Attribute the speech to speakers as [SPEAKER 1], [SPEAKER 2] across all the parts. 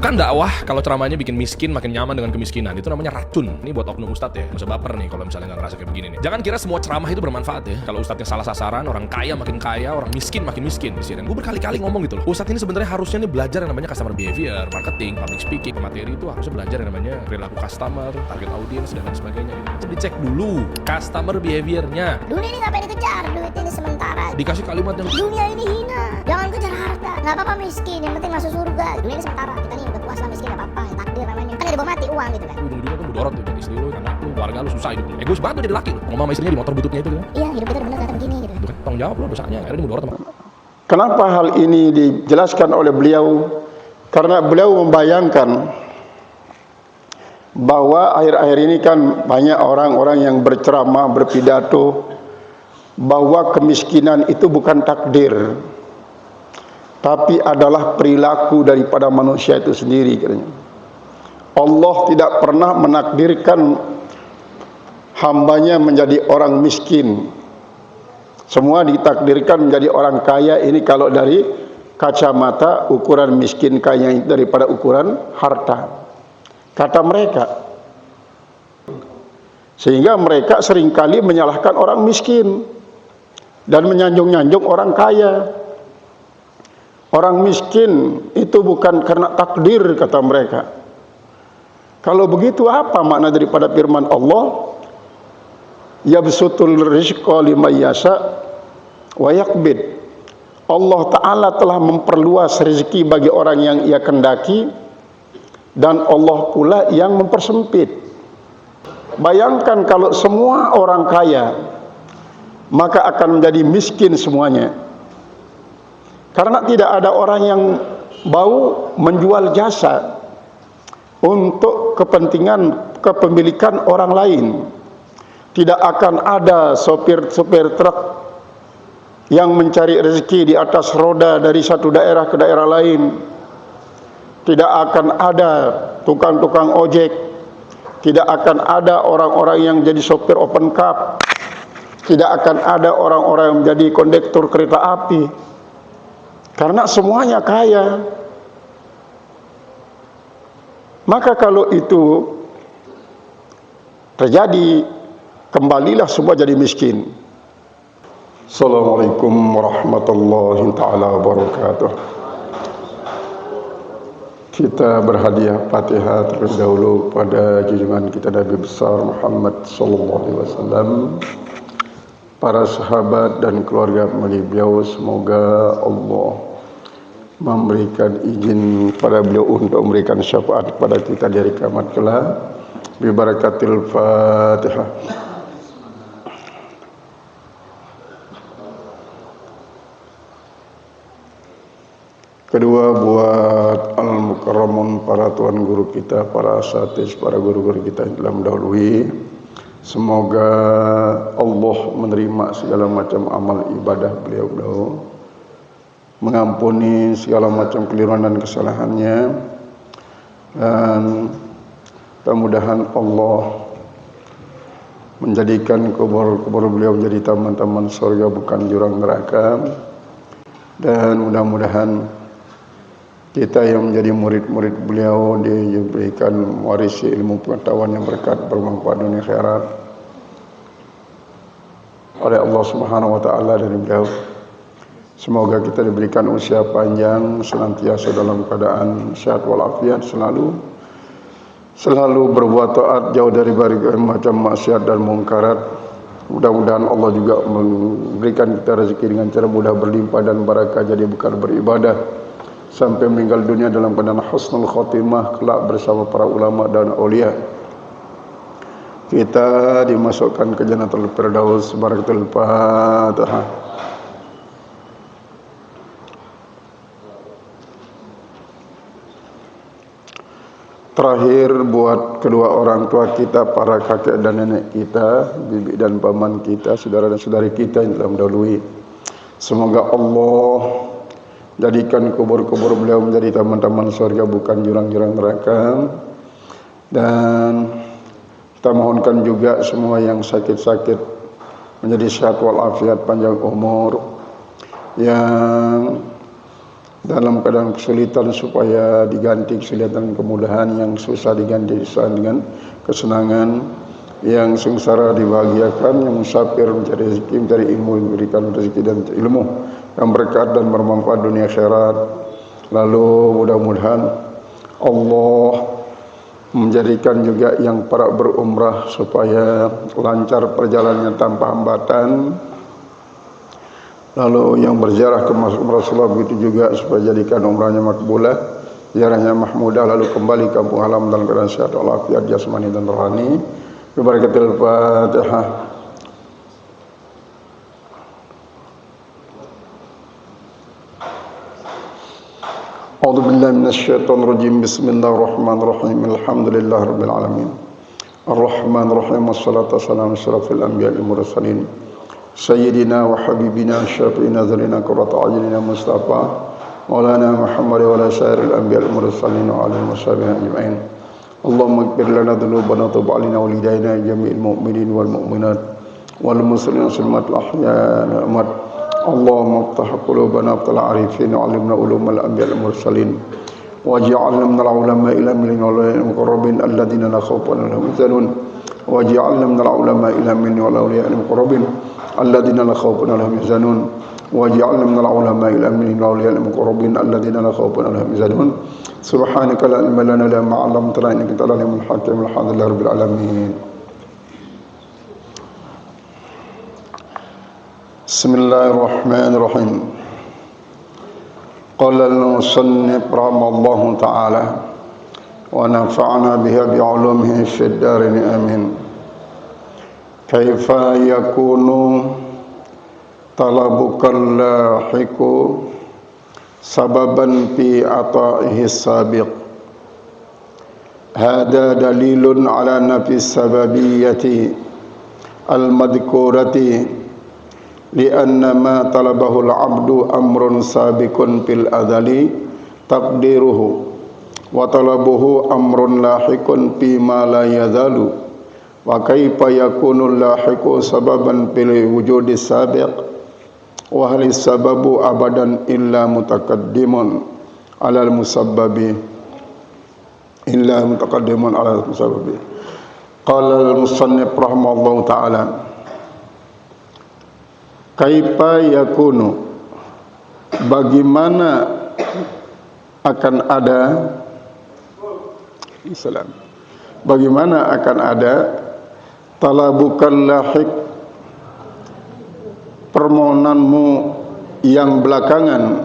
[SPEAKER 1] Bukan dakwah kalau ceramahnya bikin miskin makin nyaman dengan kemiskinan. Itu namanya racun. Ini buat oknum ustadz ya. Nggak usah baper nih kalau misalnya nggak ngerasa kayak begini nih. Jangan kira semua ceramah itu bermanfaat ya. Kalau ustadznya salah sasaran, orang kaya makin kaya, orang miskin makin miskin. Dan gue berkali-kali ngomong gitu loh. Ustadz ini sebenarnya harusnya nih belajar yang namanya customer behavior, marketing, public speaking, materi itu harusnya belajar yang namanya perilaku customer, target audience dan lain sebagainya. Itu dicek dulu customer behaviornya.
[SPEAKER 2] Dunia ini ngapain dikejar? Duit ini sementara.
[SPEAKER 1] Dikasih kalimat yang
[SPEAKER 2] Dunia ini hina. Jangan kejar harta. Nggak apa-apa miskin, yang penting masuk surga. Dunia ini sementara. Kita nih berpuasa miskin nggak apa-apa. Ya, takdir namanya. Kan ada bom mati uang gitu kan.
[SPEAKER 1] ujung-ujungnya tuh mudorot tuh, istri lu, anak lu, keluarga lu susah hidup lu. Egois banget tuh jadi laki lu. Ngomong sama istrinya di motor bututnya itu gitu.
[SPEAKER 2] Iya, hidup kita udah bener ternyata begini gitu.
[SPEAKER 1] Itu kan tanggung jawab lu dosanya. Akhirnya dia mudorot sama.
[SPEAKER 3] Kenapa hal ini dijelaskan oleh beliau? Karena beliau membayangkan bahwa akhir-akhir ini kan banyak orang-orang yang berceramah, berpidato bahwa kemiskinan itu bukan takdir, tapi adalah perilaku daripada manusia itu sendiri katanya. Allah tidak pernah menakdirkan hambanya menjadi orang miskin. Semua ditakdirkan menjadi orang kaya. Ini kalau dari kacamata ukuran miskin kaya itu daripada ukuran harta, kata mereka. Sehingga mereka seringkali menyalahkan orang miskin dan menyanjung-nyanjung orang kaya. Orang miskin itu bukan karena takdir, kata mereka. Kalau begitu apa makna daripada firman Allah? Yabsutul rizqa liman yasha wa yaqbid. Allah Ta'ala telah memperluas rezeki bagi orang yang ia kendaki, dan Allah pula yang mempersempit. Bayangkan kalau semua orang kaya, maka akan menjadi miskin semuanya. Karena tidak ada orang yang mau menjual jasa untuk kepentingan kepemilikan orang lain. Tidak akan ada sopir-sopir truk yang mencari rezeki di atas roda dari satu daerah ke daerah lain. Tidak akan ada tukang-tukang ojek. Tidak akan ada orang-orang yang jadi sopir open cab. Tidak akan ada orang-orang yang menjadi kondektur kereta api. Karena semuanya kaya. Maka kalau itu terjadi, kembalilah semua jadi miskin. Assalamualaikum warahmatullahi ta'ala wabarakatuh. Kita berhadiah Fatihah terlebih dahulu pada junjungan kita Nabi besar Muhammad sallallahu alaihi wasallam, para sahabat dan keluarga beliau. Semoga Allah memberikan izin kepada beliau untuk memberikan syafaat kepada kita di hari kiamat kelak. Bi barakatil Fatihah. Kedua, buat al-mukarramun, para tuan guru kita, para asatiz, para guru-guru kita yang telah mendahului. Semoga Allah menerima segala macam amal ibadah beliau-beliau, mengampuni segala macam keliruan dan kesalahannya, dan mudah-mudahan Allah menjadikan kubur-kubur beliau menjadi taman-taman surga bukan jurang neraka. Dan mudah-mudahan kita yang menjadi murid-murid beliau diberikan warisi ilmu pengetahuan yang berkat bermanfaat dunia akhirat oleh Allah Subhanahu wa taala dari beliau. Semoga kita diberikan usia panjang, senantiasa dalam keadaan sehat walafiat, selalu berbuat taat, jauh dari berbagai macam maksiat dan mungkarat. Mudah-mudahan Allah juga memberikan kita rezeki dengan cara mudah, berlimpah dan barakah, jadi bekal beribadah sampai meninggal dunia dalam keadaan husnul khotimah kelak bersama para ulama dan aulia. Kita dimasukkan ke Jannatul Firdaus. Barakatul Fatihah. Terakhir buat kedua orang tua kita, para kakek dan nenek kita, bibi dan paman kita, saudara dan saudari kita yang telah mendahului. Semoga Allah jadikan kubur-kubur beliau menjadi taman-taman surga bukan jurang-jurang neraka. Dan kita mohonkan juga semua yang sakit-sakit menjadi sehat walafiat, panjang umur. Yang dalam keadaan kesulitan supaya diganti kesulitan kemudahan, yang susah diganti dengan kesenangan, yang sengsara dibahagiakan, yang musafir mencari rezeki, mencari ilmu, memberikan rezeki dan ilmu yang berkat dan bermanfaat dunia akhirat. Lalu mudah-mudahan Allah menjadikan juga yang para berumrah supaya lancar perjalanannya tanpa hambatan. Lalu yang berziarah ke Masjid Rasulullah begitu juga supaya jadikan umrahnya makbulah, ziarahnya mahmudah, lalu kembali kampung halaman dalam keadaan sehat walafiat jasmani dan rohani. Bibarakatil Fatihah. A'udzu billahi minasyaitonir rajim. Bismillahirrahmanirrahim. Alhamdulillahirabbil alamin. Arrahmanir rahim. Wassalatu wassalamu ala asyrafil anbiya'i wal mursalin. Sayyidina wa habibina syafi'ina dzalina qurrata a'yunina Mustafa Maulana Muhammad wa ala sairil anbiya'il mursalin wa ala washabihi ajma'in. Allahumma ighfir lana dhunubana wa tub 'alaina wa lidaina jami'il mu'minin wal mu'minat wal muslimin wal muslimat al ahya'i wal amwat. Allahumma iftah qulubana wa arifin wa 'allimna ulumal anbiya'il mursalin waj'alna minal ulama'i ilamin wal muqarrabin alladziina la khaufun 'alaihim yahzanun waj'alna minal ulama'i ilamin wal awliya'il muqarrabin الذين لا خوف عليهم يحزنون واجعلنا من العلماء الامنين والاولياء المقربين الذين لا خوف عليهم يحزنون سبحانك لا علم لنا الا ما علمتنا انك انت العليم الحكيم الحمد لله رب العالمين. بسم الله الرحمن الرحيم. قال المصنف رحمه الله تعالى ونفعنا بها بعلومه في الدارين آمين. Kaifa yakunu talabukal lahiku sababan fi ata'ihi sabiq. Hada dalilun ala nafi sababiyyati al-madhkurati li'anna ma talabahu al-'abdu amrun sabiqun fil adali taqdiruhu wa talabuhu amrun lahikun fi ma la yazalu. Wa kaifa yakunu lahiqu sababan fil wujudi sabiq wa hal sababu abadan illa mutaqaddimun ala al-musabbabi illa mutaqaddimun ala al-musabbabi. Qala al-musannif rahimahullahu ta'ala kaifa yakunu, bagaimana akan ada bagaimana akan ada talabukal lahik, permohonanmu yang belakangan.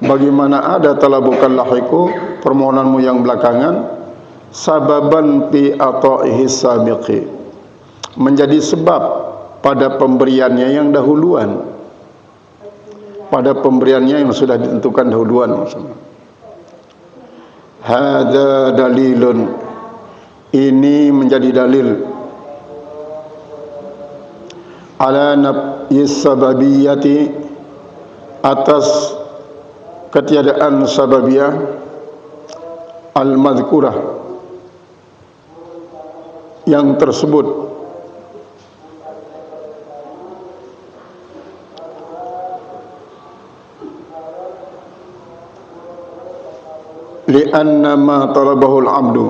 [SPEAKER 3] Bagaimana ada talabukal lahiku, permohonanmu yang belakangan, sababan fi ata'ihi sabiqi, menjadi sebab pada pemberiannya yang dahuluan, pada pemberiannya yang sudah ditentukan dahuluan maksudnya. Hada dalilun, ini menjadi dalil ala nafyis sababiyyati, atas ketiadaan sababiyah al-madhkurah yang tersebut. Li'anna ma talabahu al-'abdu,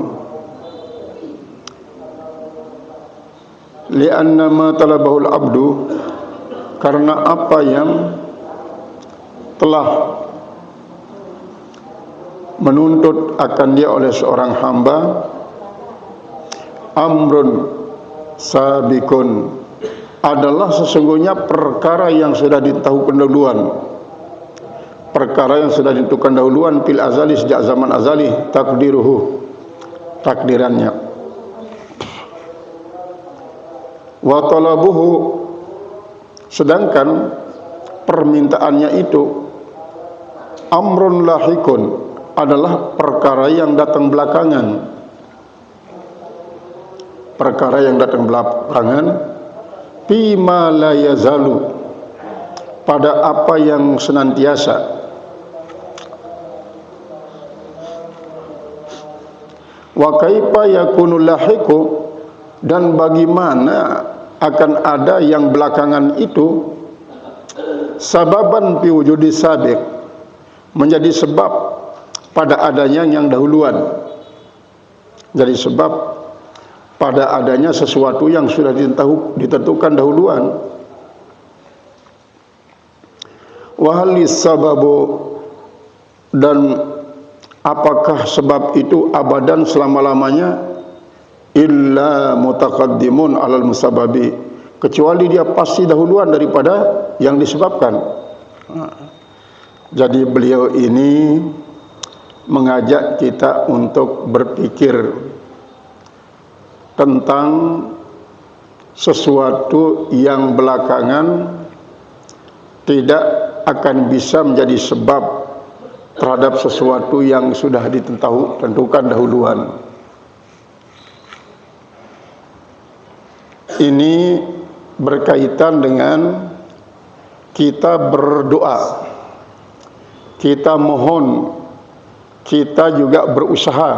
[SPEAKER 3] li'anna ma talabahu al-'abdu, karena apa yang telah menuntut akan dia oleh seorang hamba, amrun sabiqun, adalah sesungguhnya perkara yang sudah ditahu pendahuluan, perkara yang sudah ditentukan dahuluan fil azali, sejak zaman azali, takdiruhu, takdirannya. Wa talabuhu, sedangkan permintaannya itu amrun lahikun, adalah perkara yang datang belakangan, perkara yang datang belakangan, fima la yazalu, pada apa yang senantiasa. Wa kaifa yakunu lahiku, dan bagaimana akan ada yang belakangan itu, sababan fi wujudi sabiq, menjadi sebab pada adanya yang dahuluan. Jadi sebab pada adanya sesuatu yang sudah ditentukan dahuluan. Wa halis sababu, dan apakah sebab itu abadan selama-lamanya, illa mutaqaddimun alal musababi, kecuali dia pasti dahuluan daripada yang disebabkan. Jadi beliau ini mengajak kita untuk berpikir tentang sesuatu yang belakangan tidak akan bisa menjadi sebab terhadap sesuatu yang sudah ditentukan dahuluan. Ini berkaitan dengan kita berdoa, kita mohon, kita juga berusaha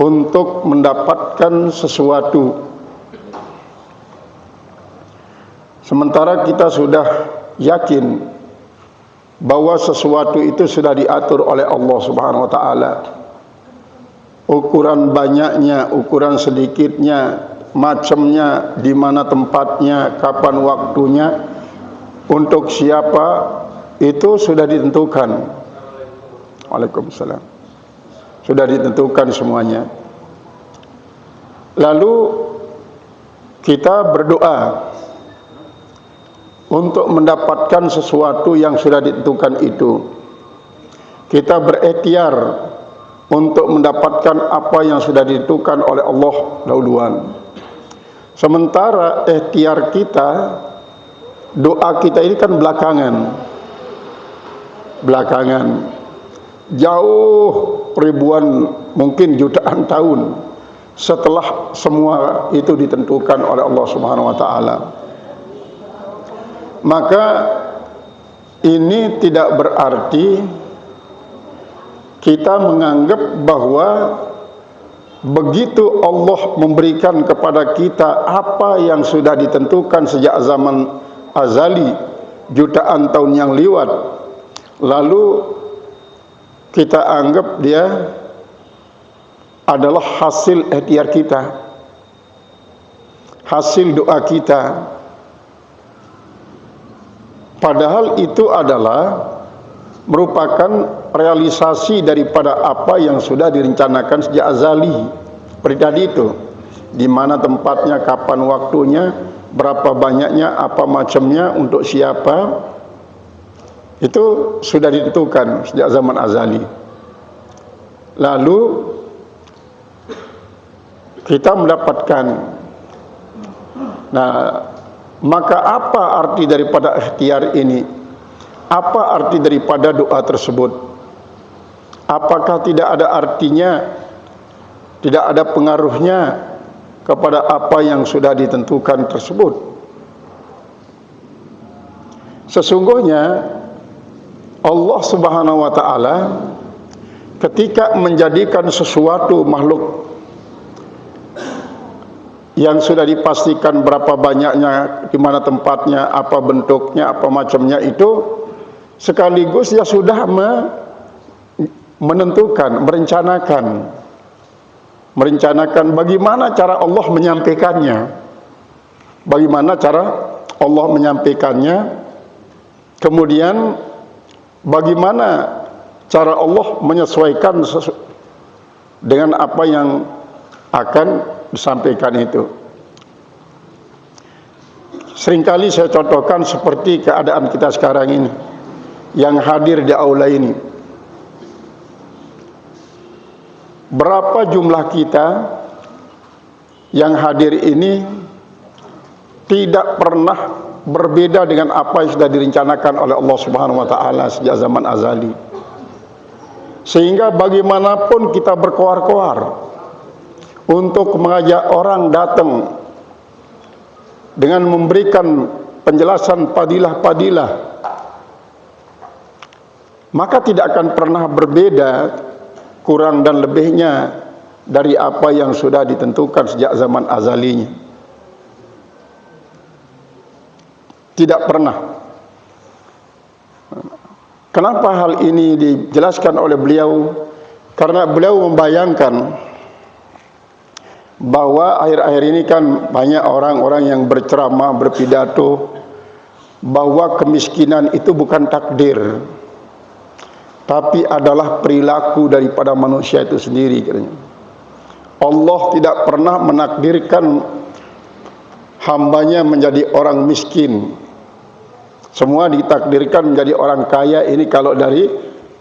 [SPEAKER 3] untuk mendapatkan sesuatu, sementara kita sudah yakin bahwa sesuatu itu sudah diatur oleh Allah Subhanahu wa taala. Ukuran banyaknya, ukuran sedikitnya, macamnya, di mana tempatnya, kapan waktunya, untuk siapa, itu sudah ditentukan. Waalaikumsalam. Sudah ditentukan semuanya. Lalu kita berdoa untuk mendapatkan sesuatu yang sudah ditentukan itu. Kita berikhtiar untuk mendapatkan apa yang sudah ditentukan oleh Allah dahuluan. Sementara ikhtiar kita, doa kita ini kan belakangan, jauh ribuan, mungkin jutaan tahun setelah semua itu ditentukan oleh Allah Subhanahu wa taala. Maka ini tidak berarti kita menganggap bahwa begitu Allah memberikan kepada kita apa yang sudah ditentukan sejak zaman azali, jutaan tahun yang lewat, lalu kita anggap dia adalah hasil ikhtiar kita, hasil doa kita. Padahal itu adalah merupakan realisasi daripada apa yang sudah direncanakan sejak azali. Seperti tadi itu, di mana tempatnya, kapan waktunya, berapa banyaknya, apa macamnya, untuk siapa, itu sudah ditentukan sejak zaman azali. Lalu kita mendapatkan. Nah, maka apa arti daripada ikhtiar ini? Apa arti daripada doa tersebut? Apakah tidak ada artinya, tidak ada pengaruhnya kepada apa yang sudah ditentukan tersebut? Sesungguhnya Allah Subhanahu wa taala ketika menjadikan sesuatu makhluk yang sudah dipastikan berapa banyaknya, di mana tempatnya, apa bentuknya, apa macamnya, itu sekaligus dia sudah menentukan, merencanakan bagaimana cara Allah menyampaikannya, bagaimana cara Allah menyampaikannya, kemudian bagaimana cara Allah menyesuaikan dengan apa yang akan disampaikan itu. Seringkali saya contohkan seperti keadaan kita sekarang ini, yang hadir di aula ini. Berapa jumlah kita yang hadir ini tidak pernah berbeda dengan apa yang sudah direncanakan oleh Allah Subhanahu wa taala sejak zaman azali. Sehingga bagaimanapun kita berkoar-koar untuk mengajak orang datang dengan memberikan penjelasan padilah-padilah, maka tidak akan pernah berbeda kurang dan lebihnya dari apa yang sudah ditentukan sejak zaman azalinya. Tidak pernah. Kenapa hal ini dijelaskan oleh beliau? Karena beliau membayangkan bahwa akhir-akhir ini kan banyak orang-orang yang berceramah, berpidato bahwa kemiskinan itu bukan takdir, tapi adalah perilaku daripada manusia itu sendiri katanya. Allah tidak pernah menakdirkan hambanya menjadi orang miskin. Semua ditakdirkan menjadi orang kaya. Ini kalau dari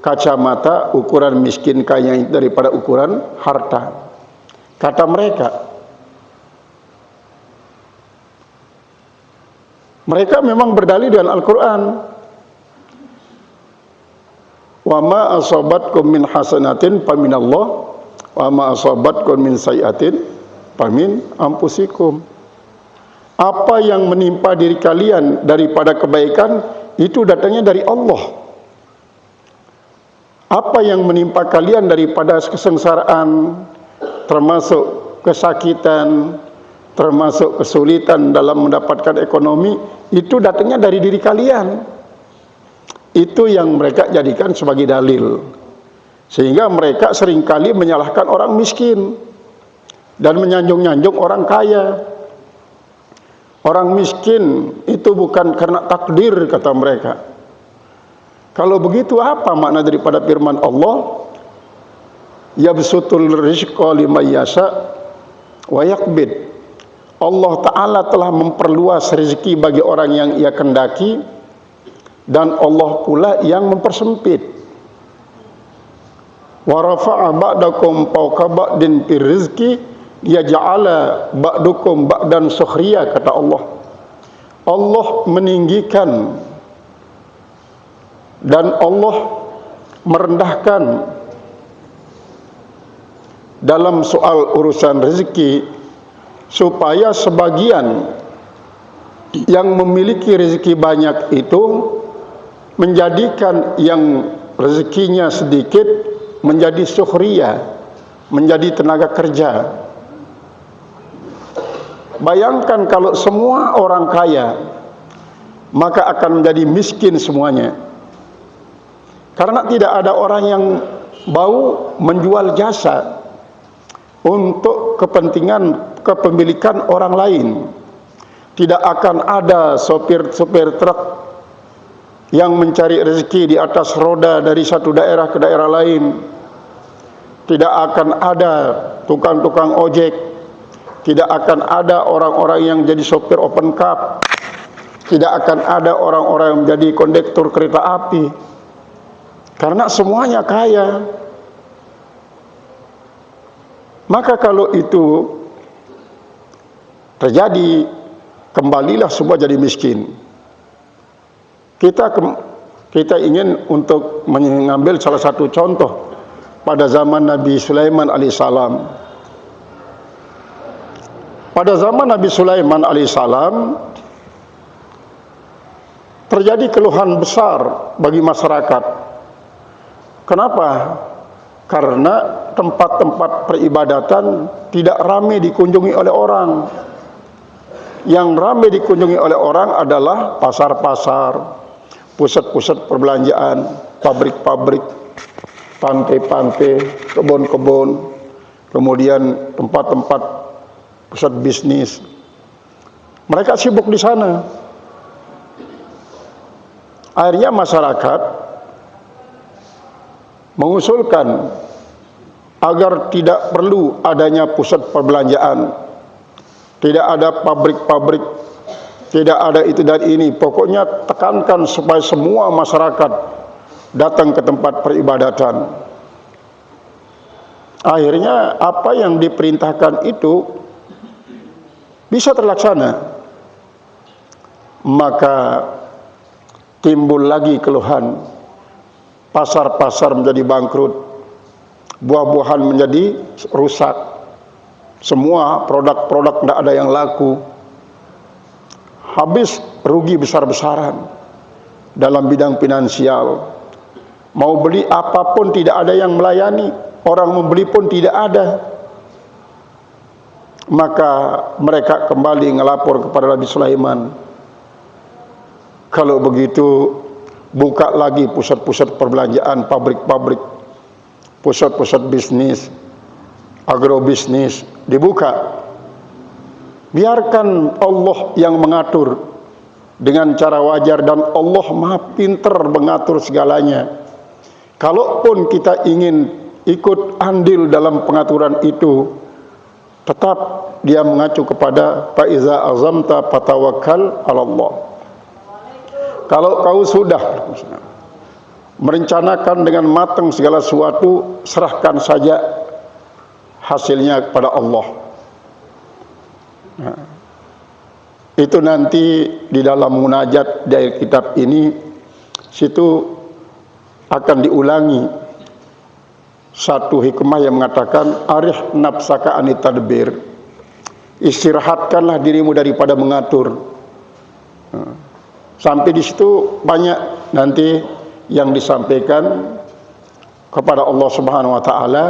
[SPEAKER 3] kacamata ukuran miskin kaya daripada ukuran harta, kata mereka. Mereka memang berdalil dengan Al-Quran. Wa ma asabatkum min hasanatin faminallah wa ma asabatkum min sayiatin famin anfusikum. Apa yang menimpa diri kalian daripada kebaikan itu datangnya dari Allah. Apa yang menimpa kalian daripada kesengsaraan, termasuk kesakitan, termasuk kesulitan dalam mendapatkan ekonomi, itu datangnya dari diri kalian. Itu yang mereka jadikan sebagai dalil. Sehingga mereka seringkali menyalahkan orang miskin dan menyanjung-nyanjung orang kaya. Orang miskin itu bukan karena takdir, kata mereka. Kalau begitu apa makna daripada firman Allah? Yabsutul rizqa liman yasha wa yaqbid. Allah Ta'ala telah memperluas rezeki bagi orang yang ia kendaki, dan Allah pula yang mempersempit. Wa rafa'a ba'dakum fawqa ba'din fir rizqi yaj'ala ba'dukum ba'dan sukhriya, kata Allah. Allah meninggikan dan Allah merendahkan dalam soal urusan rezeki, supaya sebagian yang memiliki rezeki banyak itu menjadikan yang rezekinya sedikit menjadi sukhriya, menjadi tenaga kerja. Bayangkan kalau semua orang kaya, maka akan menjadi miskin semuanya. Karena tidak ada orang yang mau menjual jasa untuk kepentingan kepemilikan orang lain. Tidak akan ada sopir-sopir truk yang mencari rezeki di atas roda dari satu daerah ke daerah lain. Tidak akan ada tukang-tukang ojek. Tidak akan ada orang-orang yang jadi sopir open cab. Tidak akan ada orang-orang yang menjadi kondektur kereta api. Karena semuanya kaya. Maka kalau itu terjadi, kembalilah semua jadi miskin. Kita ingin untuk mengambil salah satu contoh pada zaman Nabi Sulaiman alaihissalam. Pada zaman Nabi Sulaiman alaihissalam terjadi keluhan besar bagi masyarakat. Kenapa? Karena tempat-tempat peribadatan tidak ramai dikunjungi oleh orang. Yang ramai dikunjungi oleh orang adalah pasar-pasar, pusat-pusat perbelanjaan, pabrik-pabrik, pantai-pantai, kebun-kebun, kemudian tempat-tempat pusat bisnis. Mereka sibuk di sana. Akhirnya masyarakat mengusulkan agar tidak perlu adanya pusat perbelanjaan, tidak ada pabrik-pabrik, tidak ada itu dan ini. Pokoknya tekankan supaya semua masyarakat datang ke tempat peribadatan. Akhirnya apa yang diperintahkan itu bisa terlaksana. Maka timbul lagi keluhan. Pasar-pasar menjadi bangkrut, buah-buahan menjadi rusak, semua produk-produk tidak ada yang laku, habis rugi besar-besaran dalam bidang finansial. Mau beli apapun tidak ada yang melayani, orang membeli pun tidak ada. Maka mereka kembali ngelapor kepada Nabi Sulaiman. Kalau begitu, buka lagi pusat-pusat perbelanjaan, pabrik-pabrik, pusat-pusat bisnis, agrobisnis dibuka. Biarkan Allah yang mengatur dengan cara wajar, dan Allah Maha pintar mengatur segalanya. Kalaupun kita ingin ikut andil dalam pengaturan itu, tetap dia mengacu kepada fa iza azamta fatawakkal 'ala Allah. Kalau kau sudah merencanakan dengan matang segala sesuatu, serahkan saja hasilnya kepada Allah. Nah, itu nanti di dalam munajat dari kitab ini, situ akan diulangi satu hikmah yang mengatakan arih nafsaka anit tadbir, istirahatkanlah dirimu daripada mengatur. Sampai di situ banyak nanti yang disampaikan kepada Allah Subhanahu wa taala.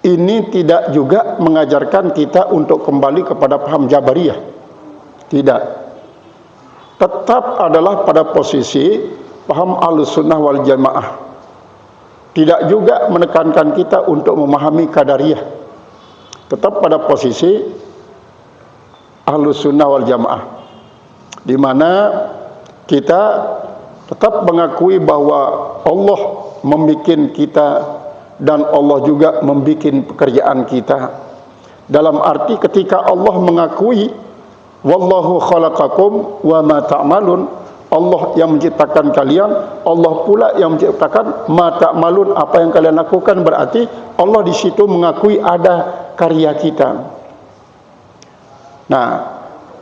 [SPEAKER 3] Ini tidak juga mengajarkan kita untuk kembali kepada paham Jabariyah. Tidak. Tetap adalah pada posisi paham Ahlussunnah wal Jamaah. Tidak juga menekankan kita untuk memahami Qadariyah. Tetap pada posisi Ahlussunnah wal Jamaah, di mana kita tetap mengakui bahwa Allah membikin kita dan Allah juga membikin pekerjaan kita. Dalam arti ketika Allah mengakui wallahu khalaqakum wa ma ta'malun, Allah yang menciptakan kalian, Allah pula yang menciptakan ma ta'malun, apa yang kalian lakukan, berarti Allah di situ mengakui ada karya kita. Nah,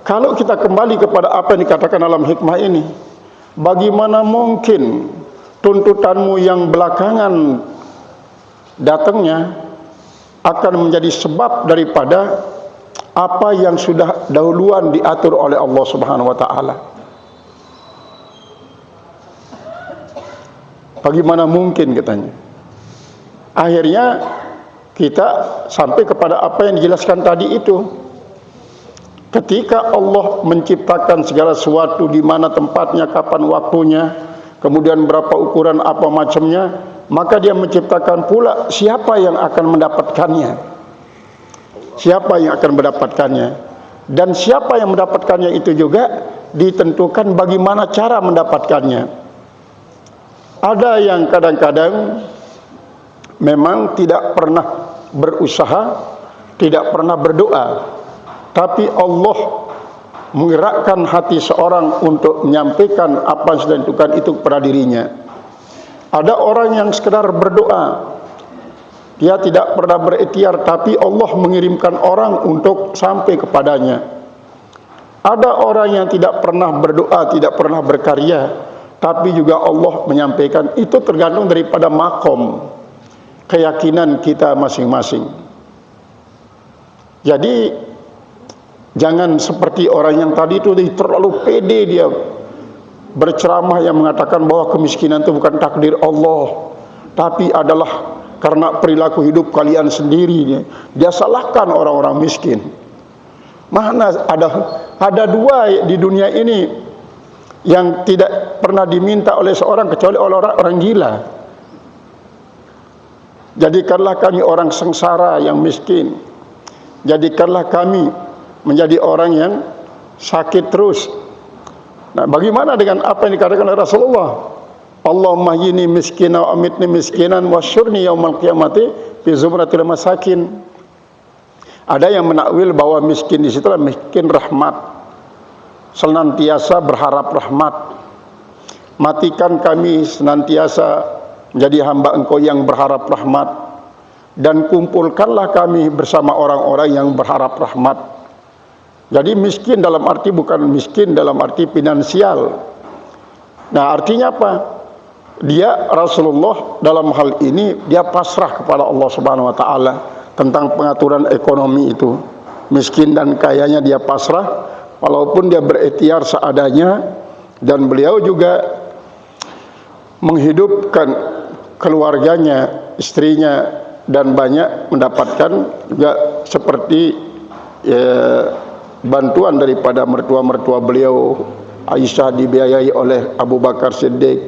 [SPEAKER 3] kalau kita kembali kepada apa yang dikatakan dalam hikmah ini, bagaimana mungkin tuntutanmu yang belakangan datangnya akan menjadi sebab daripada apa yang sudah dahuluan diatur oleh Allah Subhanahu wa taala? Bagaimana mungkin, katanya. Akhirnya kita sampai kepada apa yang dijelaskan tadi itu. Ketika Allah menciptakan segala sesuatu, di mana tempatnya, kapan waktunya, kemudian berapa ukuran apa macamnya, maka dia menciptakan pula siapa yang akan mendapatkannya. Siapa yang akan mendapatkannya. Dan siapa yang mendapatkannya itu juga ditentukan bagaimana cara mendapatkannya. Ada yang kadang-kadang memang tidak pernah berusaha, tidak pernah berdoa, tapi Allah menggerakkan hati seorang untuk menyampaikan apa yang sudah ditentukan itu kepada dirinya. Ada orang yang sekedar berdoa, dia tidak pernah berikhtiar, tapi Allah mengirimkan orang untuk sampai kepadanya. Ada orang yang tidak pernah berdoa, tidak pernah berkarya, tapi juga Allah menyampaikan. Itu tergantung daripada makom keyakinan kita masing-masing. Jadi jangan seperti orang yang tadi itu terlalu pede, dia berceramah yang mengatakan bahwa kemiskinan itu bukan takdir Allah, tapi adalah karena perilaku hidup kalian sendiri. Dia salahkan orang-orang miskin. Mana ada dua di dunia ini yang tidak pernah diminta oleh seorang kecuali oleh orang gila. Jadikanlah kami orang sengsara yang miskin. Jadikanlah kami menjadi orang yang sakit terus. Nah, bagaimana dengan apa yang dikatakan oleh Rasulullah? Allahumma yini miskina wa amitni miskinan wa syurni yaumal qiyamati fi zumratil masakin. Ada yang menakwil bahwa miskin di situ adalah miskin rahmat, senantiasa berharap rahmat. Matikan kami senantiasa menjadi hamba Engkau yang berharap rahmat, dan kumpulkanlah kami bersama orang-orang yang berharap rahmat. Jadi miskin dalam arti bukan miskin dalam arti finansial. Nah, artinya apa? Dia Rasulullah dalam hal ini dia pasrah kepada Allah Subhanahu wa taala tentang pengaturan ekonomi itu. Miskin dan kayanya dia pasrah, walaupun dia berikhtiar seadanya, dan beliau juga menghidupkan keluarganya, istrinya, dan banyak mendapatkan juga seperti bantuan daripada mertua-mertua beliau, Aisyah dibiayai oleh Abu Bakar Siddiq,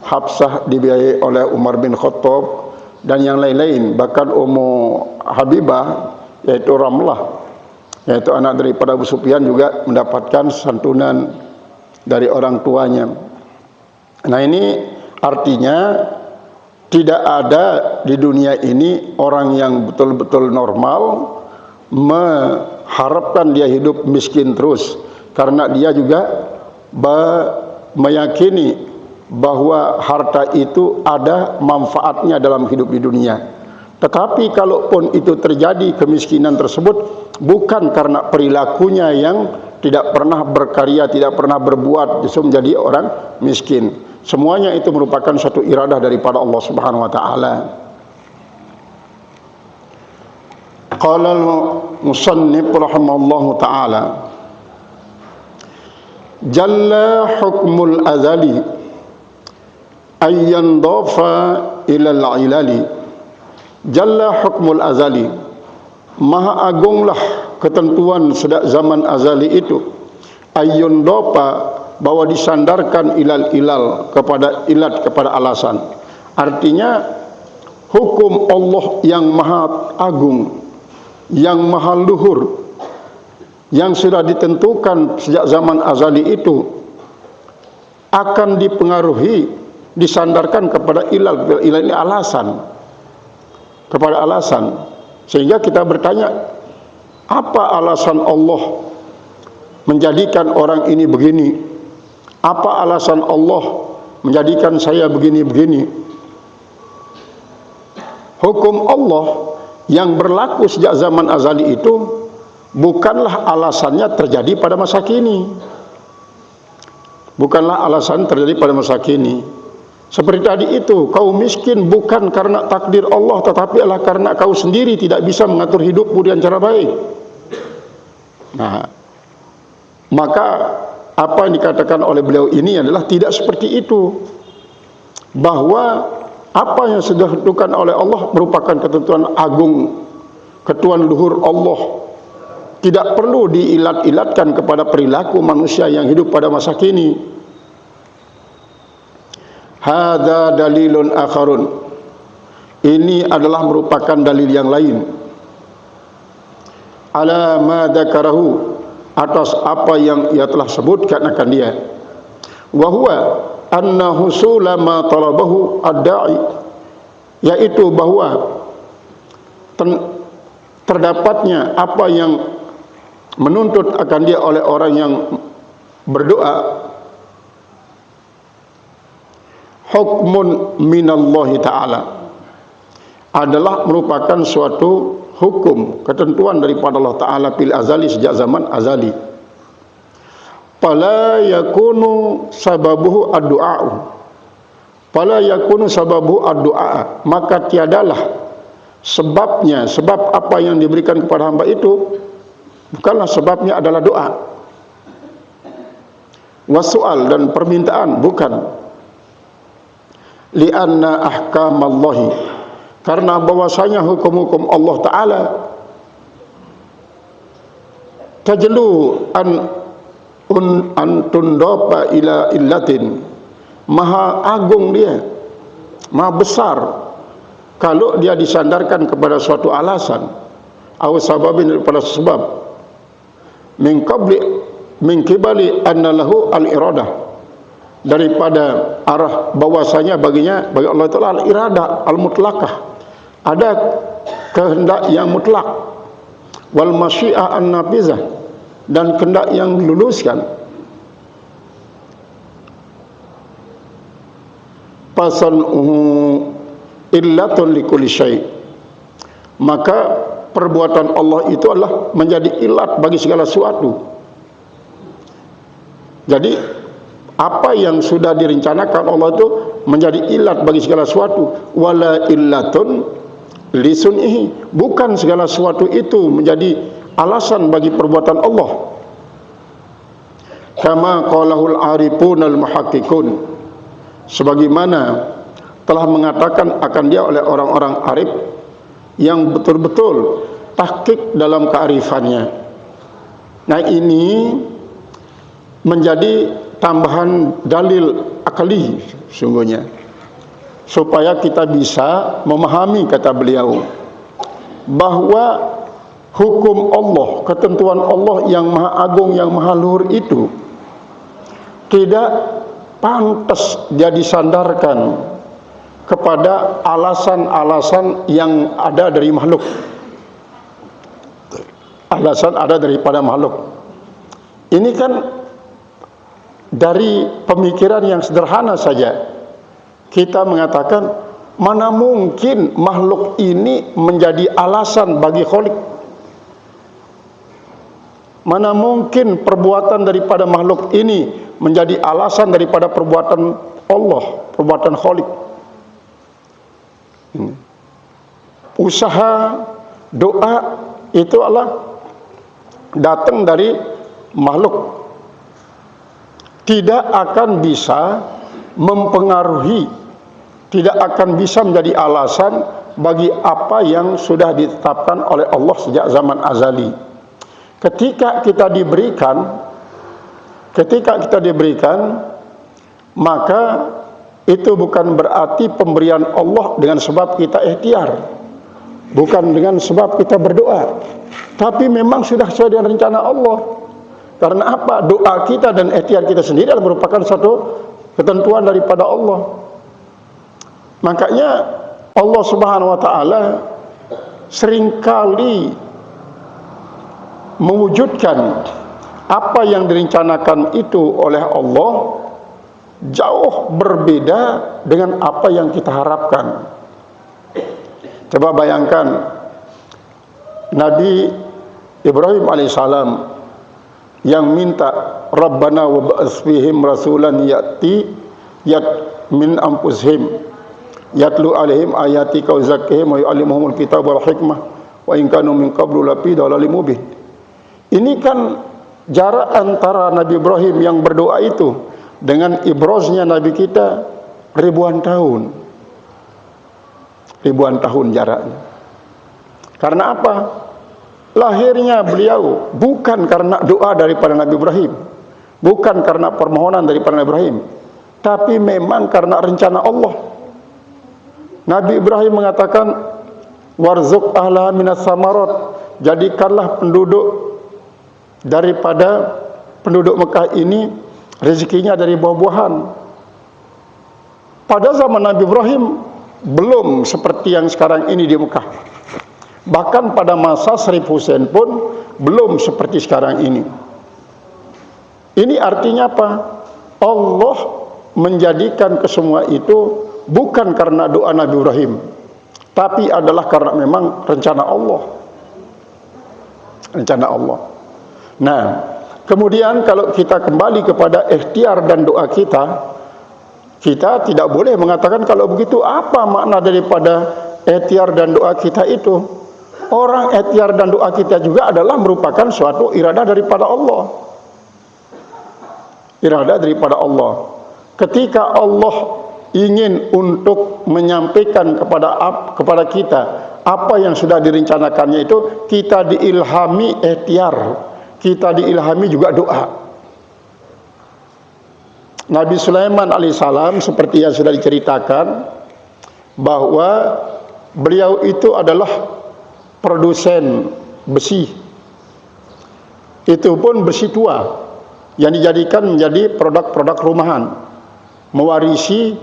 [SPEAKER 3] Hafsah dibiayai oleh Umar bin Khattab, dan yang lain-lain. Bahkan Ummu Habibah, yaitu Ramlah, yaitu anak daripada Abu Sufyan, juga mendapatkan santunan dari orang tuanya. Nah, ini artinya tidak ada di dunia ini orang yang betul-betul normal mengharapkan dia hidup miskin terus, karena dia juga meyakini bahwa harta itu ada manfaatnya dalam hidup di dunia. Tetapi kalaupun itu terjadi, kemiskinan tersebut bukan karena perilakunya yang tidak pernah berkarya, tidak pernah berbuat, justru menjadi orang miskin. Semuanya itu merupakan satu iradah daripada Allah Subhanahu wa taala. Qala al-musannif rahimallahu taala, jalla hukmul azali ayyan dafa ila al-ilali. Jalla hukmul azali, maha agunglah ketentuan sejak zaman azali itu. Ayun dafa, bahwa disandarkan ilal kepada ilat, kepada alasan. Artinya hukum Allah yang maha agung, yang maha luhur, yang sudah ditentukan sejak zaman azali itu akan dipengaruhi, disandarkan kepada ilal. Ilal ini alasan, kepada alasan. Sehingga kita bertanya, apa alasan Allah menjadikan orang ini begini? Apa alasan Allah menjadikan saya begini-begini? Hukum Allah yang berlaku sejak zaman azali itu bukanlah alasannya terjadi pada masa kini. Bukanlah alasan terjadi pada masa kini. Seperti tadi itu, kau miskin bukan karena takdir Allah, tetapi adalah karena kau sendiri tidak bisa mengatur hidupmu dengan cara baik. Nah, maka apa yang dikatakan oleh beliau ini adalah tidak seperti itu, bahwa apa yang sudah ditentukan oleh Allah merupakan ketentuan agung, ketentuan luhur Allah, tidak perlu diilat-ilatkan kepada perilaku manusia yang hidup pada masa kini. Hadza dalilun akharun, ini adalah merupakan dalil yang lain, ala ma dzakarahu, atas apa yang ia telah sebutkan akan dia. Wa huwa anna husula ma talabahu ad-da'i, yaitu bahwa terdapatnya apa yang menuntut akan dia oleh orang yang berdoa, hukmun minallahi ta'ala, adalah merupakan suatu hukum, ketentuan daripada Allah Ta'ala fil azali, sejak zaman azali. Fala yakunu sababuhu ad-du'a, fala yakunu sababuhu ad-du'a, maka tiadalah sebabnya, sebab apa yang diberikan kepada hamba itu bukanlah sebabnya adalah doa, wasu'al, dan permintaan, bukan. Lianna ahkamallahi, karena bahwasanya hukum-hukum Allah Ta'ala tajlu an tundopa ila illatin, maha agung dia, maha besar kalau dia disandarkan kepada suatu alasan, aw sababin, daripada sebab, min qibali anna lahu al-iradah, daripada arah bahwasanya baginya, bagi Allah Ta'ala, al-iradah al-mutlaqah, ada kehendak yang mutlak, wal masyiah an-nafizah, dan kehendak yang diluluskan. Fasanuhu illatun likulli syai', maka perbuatan Allah itu adalah menjadi ilat bagi segala sesuatu. Jadi apa yang sudah direncanakan Allah itu menjadi ilat bagi segala sesuatu. Wala illatun lisunihi, bukan segala sesuatu itu menjadi alasan bagi perbuatan Allah. Kama qalahul arifun al muhaqqiqun, sebagaimana telah mengatakan akan dia oleh orang-orang arif yang betul-betul tahqiq dalam kearifannya. Nah, ini menjadi tambahan dalil akli sungguhnya, supaya kita bisa memahami, kata beliau, bahwa hukum Allah, ketentuan Allah yang maha agung, yang maha luhur itu tidak pantas dia disandarkan kepada alasan-alasan yang ada dari makhluk. Alasan ada daripada makhluk. Ini kan dari pemikiran yang sederhana saja kita mengatakan, mana mungkin makhluk ini menjadi alasan bagi Khalik? Mana mungkin perbuatan daripada makhluk ini menjadi alasan daripada perbuatan Allah, perbuatan Khalik? Usaha, doa itu adalah datang dari makhluk, tidak akan bisa mempengaruhi, tidak akan bisa menjadi alasan bagi apa yang sudah ditetapkan oleh Allah sejak zaman azali. Ketika kita diberikan, maka itu bukan berarti pemberian Allah dengan sebab kita ikhtiar, bukan dengan sebab kita berdoa, tapi memang sudah sesuai dengan rencana Allah. Karena apa? Doa kita dan ikhtiar kita sendiri adalah merupakan satu ketentuan daripada Allah. Makanya Allah Subhanahu wa taala seringkali mewujudkan apa yang direncanakan itu oleh Allah jauh berbeda dengan apa yang kita harapkan. Coba bayangkan Nabi Ibrahim alaihissalam yang minta Rabbana wa ba'ats fihim rasulan min anfusihim yatlu alaihim ayatika wa zakkihim wa yu'allimuhumul kitaba wal hikmah wa in kanu min qablu lafi dhalalin mubin. Ini kan jarak antara Nabi Ibrahim yang berdoa itu dengan ibroznya Nabi kita ribuan tahun. Ribuan tahun jaraknya. Karena apa? Lahirnya beliau bukan karena doa daripada Nabi Ibrahim, bukan karena permohonan daripada Nabi Ibrahim, tapi memang karena rencana Allah. Nabi Ibrahim mengatakan, warzuq ahla minas samarat, jadikanlah penduduk daripada penduduk Mekah ini rezekinya dari buah-buahan. Pada zaman Nabi Ibrahim belum seperti yang sekarang ini di Mekah. Bahkan pada masa Syarif Hussein pun belum seperti sekarang ini. Ini artinya apa? Allah menjadikan kesemua itu bukan karena doa Nabi Ibrahim, tapi adalah karena memang rencana Allah. Rencana Allah. Nah, kemudian kalau kita kembali kepada ikhtiar dan doa kita, kita tidak boleh mengatakan kalau begitu apa makna daripada ikhtiar dan doa kita itu. Orang ikhtiar dan doa kita juga adalah merupakan suatu iradah daripada Allah. Iradah daripada Allah. Ketika Allah ingin untuk menyampaikan kepada kita apa yang sudah direncanakannya itu, kita diilhami ikhtiar, kita diilhami juga doa. Nabi Sulaiman alaihissalam seperti yang sudah diceritakan bahwa beliau itu adalah produsen besi. Itu pun besi tua yang dijadikan menjadi produk-produk rumahan, mewarisi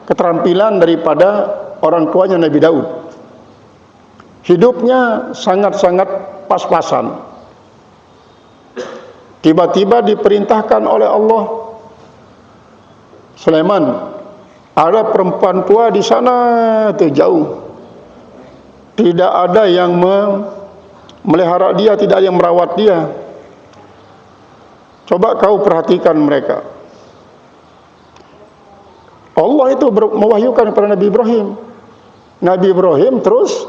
[SPEAKER 3] keterampilan daripada orang tuanya Nabi Daud. Hidupnya sangat-sangat pas-pasan. Tiba-tiba diperintahkan oleh Allah, Sulaiman, ada perempuan tua di sana tuh jauh. Tidak ada yang memelihara dia, tidak ada yang merawat dia. Coba kau perhatikan mereka. Allah itu mewahyukan kepada Nabi Ibrahim. Nabi Ibrahim terus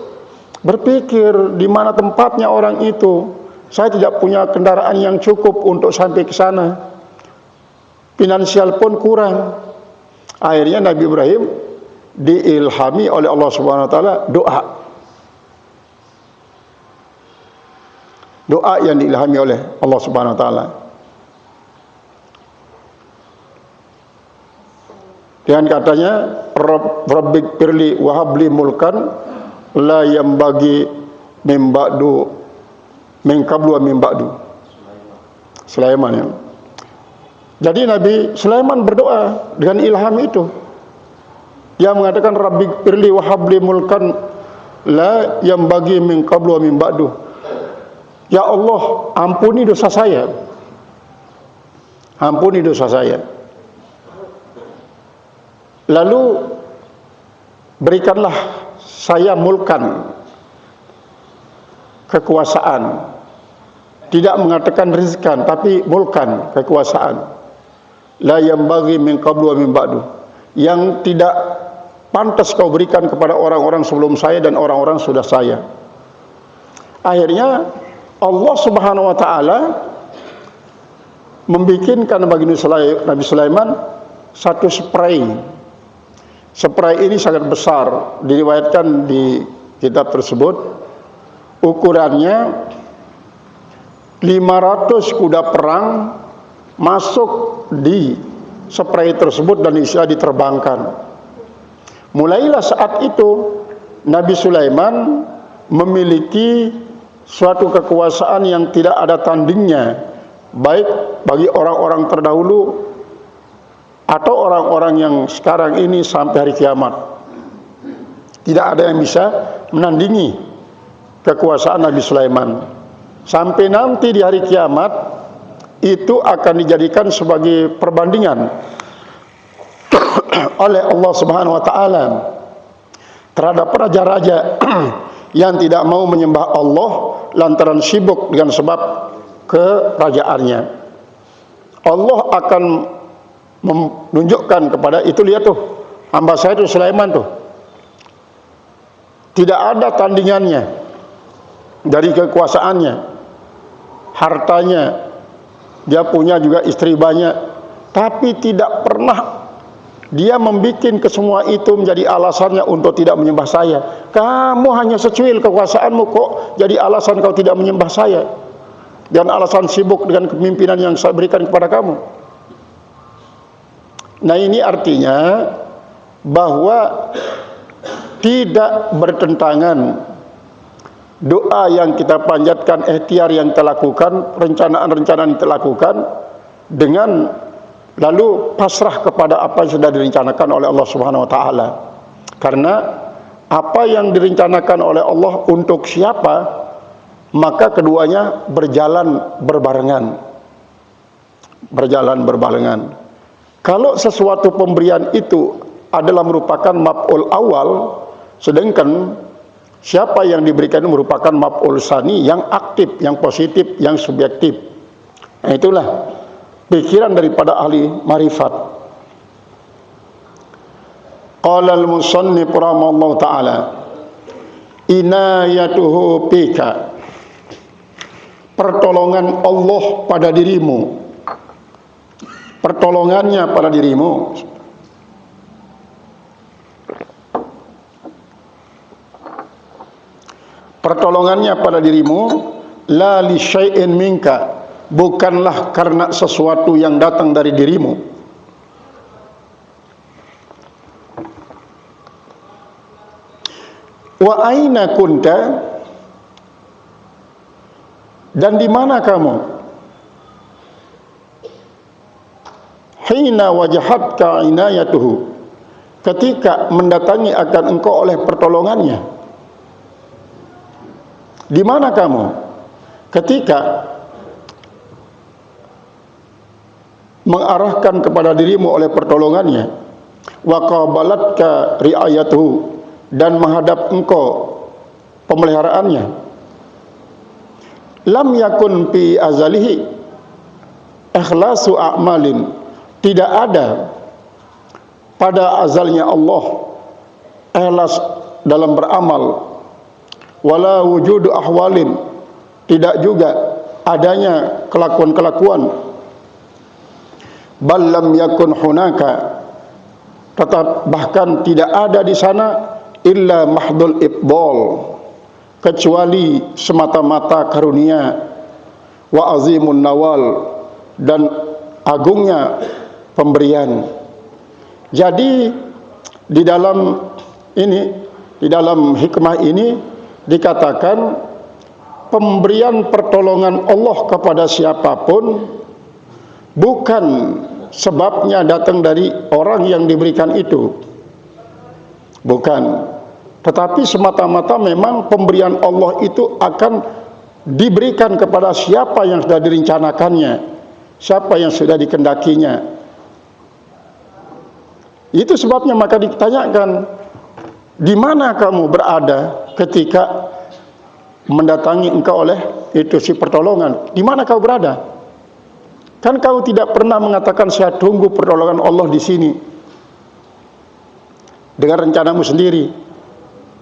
[SPEAKER 3] berpikir di mana tempatnya orang itu. Saya tidak punya kendaraan yang cukup untuk sampai ke sana. Finansial pun kurang. Akhirnya Nabi Ibrahim diilhami oleh Allah Subhanahu wa taala doa. Doa yang diilhami oleh Allah Subhanahu wa taala. dengan katanya Rabbik firli wa habli mulkan la yambagi min ba'du min qablu wa min ba'du. Sulaiman ya. Jadi Nabi Sulaiman berdoa dengan ilham itu. Dia mengatakan Rabbik firli wa habli mulkan la yambagi min qablu wa min ba'du. Ya Allah, ampuni dosa saya. Ampuni dosa saya. Lalu berikanlah saya mulkan, kekuasaan. Tidak mengatakan rizkan, tapi mulkan, kekuasaan. La yambaghi min qablu wa min ba'du. Yang tidak pantas kau berikan kepada orang-orang sebelum saya dan orang-orang sudah saya. Akhirnya Allah Subhanahu wa taala membikinkan bagi Nabi Sulaiman satu spray. Spray ini sangat besar, diriwayatkan di kitab tersebut ukurannya 500 kuda perang masuk di spray tersebut dan bisa diterbangkan. Mulailah saat itu Nabi Sulaiman memiliki suatu kekuasaan yang tidak ada tandingnya, baik bagi orang-orang terdahulu atau orang-orang yang sekarang ini sampai hari kiamat. Tidak ada yang bisa menandingi kekuasaan Nabi Sulaiman. Sampai nanti di hari kiamat itu akan dijadikan sebagai perbandingan oleh Allah Subhanahu wa taala terhadap raja-raja yang tidak mau menyembah Allah lantaran sibuk dengan sebab kerajaannya. Allah akan menunjukkan kepada itu, lihat tuh, hamba saya itu Sulaiman tuh. Tidak ada tandingannya dari kekuasaannya, hartanya, dia punya juga istri banyak, tapi tidak pernah dia membuat kesemua itu menjadi alasannya untuk tidak menyembah saya. Kamu hanya secuil kekuasaanmu, kok jadi alasan kau tidak menyembah saya, dan alasan sibuk dengan kepemimpinan yang saya berikan kepada kamu. Nah, ini artinya bahwa tidak bertentangan doa yang kita panjatkan, ikhtiar yang kita lakukan, rencanaan-rencanaan yang kita lakukan, dengan lalu pasrah kepada apa yang sudah direncanakan oleh Allah Subhanahu wa taala. Karena apa yang direncanakan oleh Allah untuk siapa, maka keduanya berjalan berbarengan. Berjalan berbarengan. Kalau sesuatu pemberian itu adalah merupakan maf'ul awal, sedangkan siapa yang diberikan merupakan maf'ul sani, yang aktif, yang positif, yang subjektif. Nah, itulah pikiran daripada ahli marifat. Qala al-musannif rahimahullah ta'ala, inayatuhu bika, pertolongan Allah pada dirimu, pertolongannya pada dirimu. Pertolongannya pada dirimu, la li syai'in minka, bukanlah karena sesuatu yang datang dari dirimu. Wa aina kunta, dan di mana kamu? Hina wajahatka inayatuhu, ketika mendatangi akan engkau oleh pertolongannya. Di mana kamu ketika mengarahkan kepada dirimu oleh pertolongannya? Wa qabalatka riayatuhu, dan menghadap engkau pemeliharaannya. Lam yakun fi azalihi ikhlasu a'malin, tidak ada pada azalnya Allah ikhlas dalam beramal. Wala wujudu ahwalin, tidak juga adanya kelakuan-kelakuan. Bal lam yakun hunaka, tetap bahkan tidak ada di sana illa mahdul ibdal, kecuali semata-mata karunia, wa azimun nawal, dan agungnya pemberian. Jadi di dalam hikmah ini dikatakan pemberian pertolongan Allah kepada siapapun bukan sebabnya datang dari orang yang diberikan itu, bukan, tetapi semata-mata memang pemberian Allah itu akan diberikan kepada siapa yang sudah direncanakannya, siapa yang sudah dikendakinya. Itu sebabnya maka ditanyakan, di mana kamu berada ketika mendatangi engkau oleh itu si pertolongan? Di mana kau berada? Kan kau tidak pernah mengatakan saya tunggu pertolongan Allah di sini dengan rencanamu sendiri.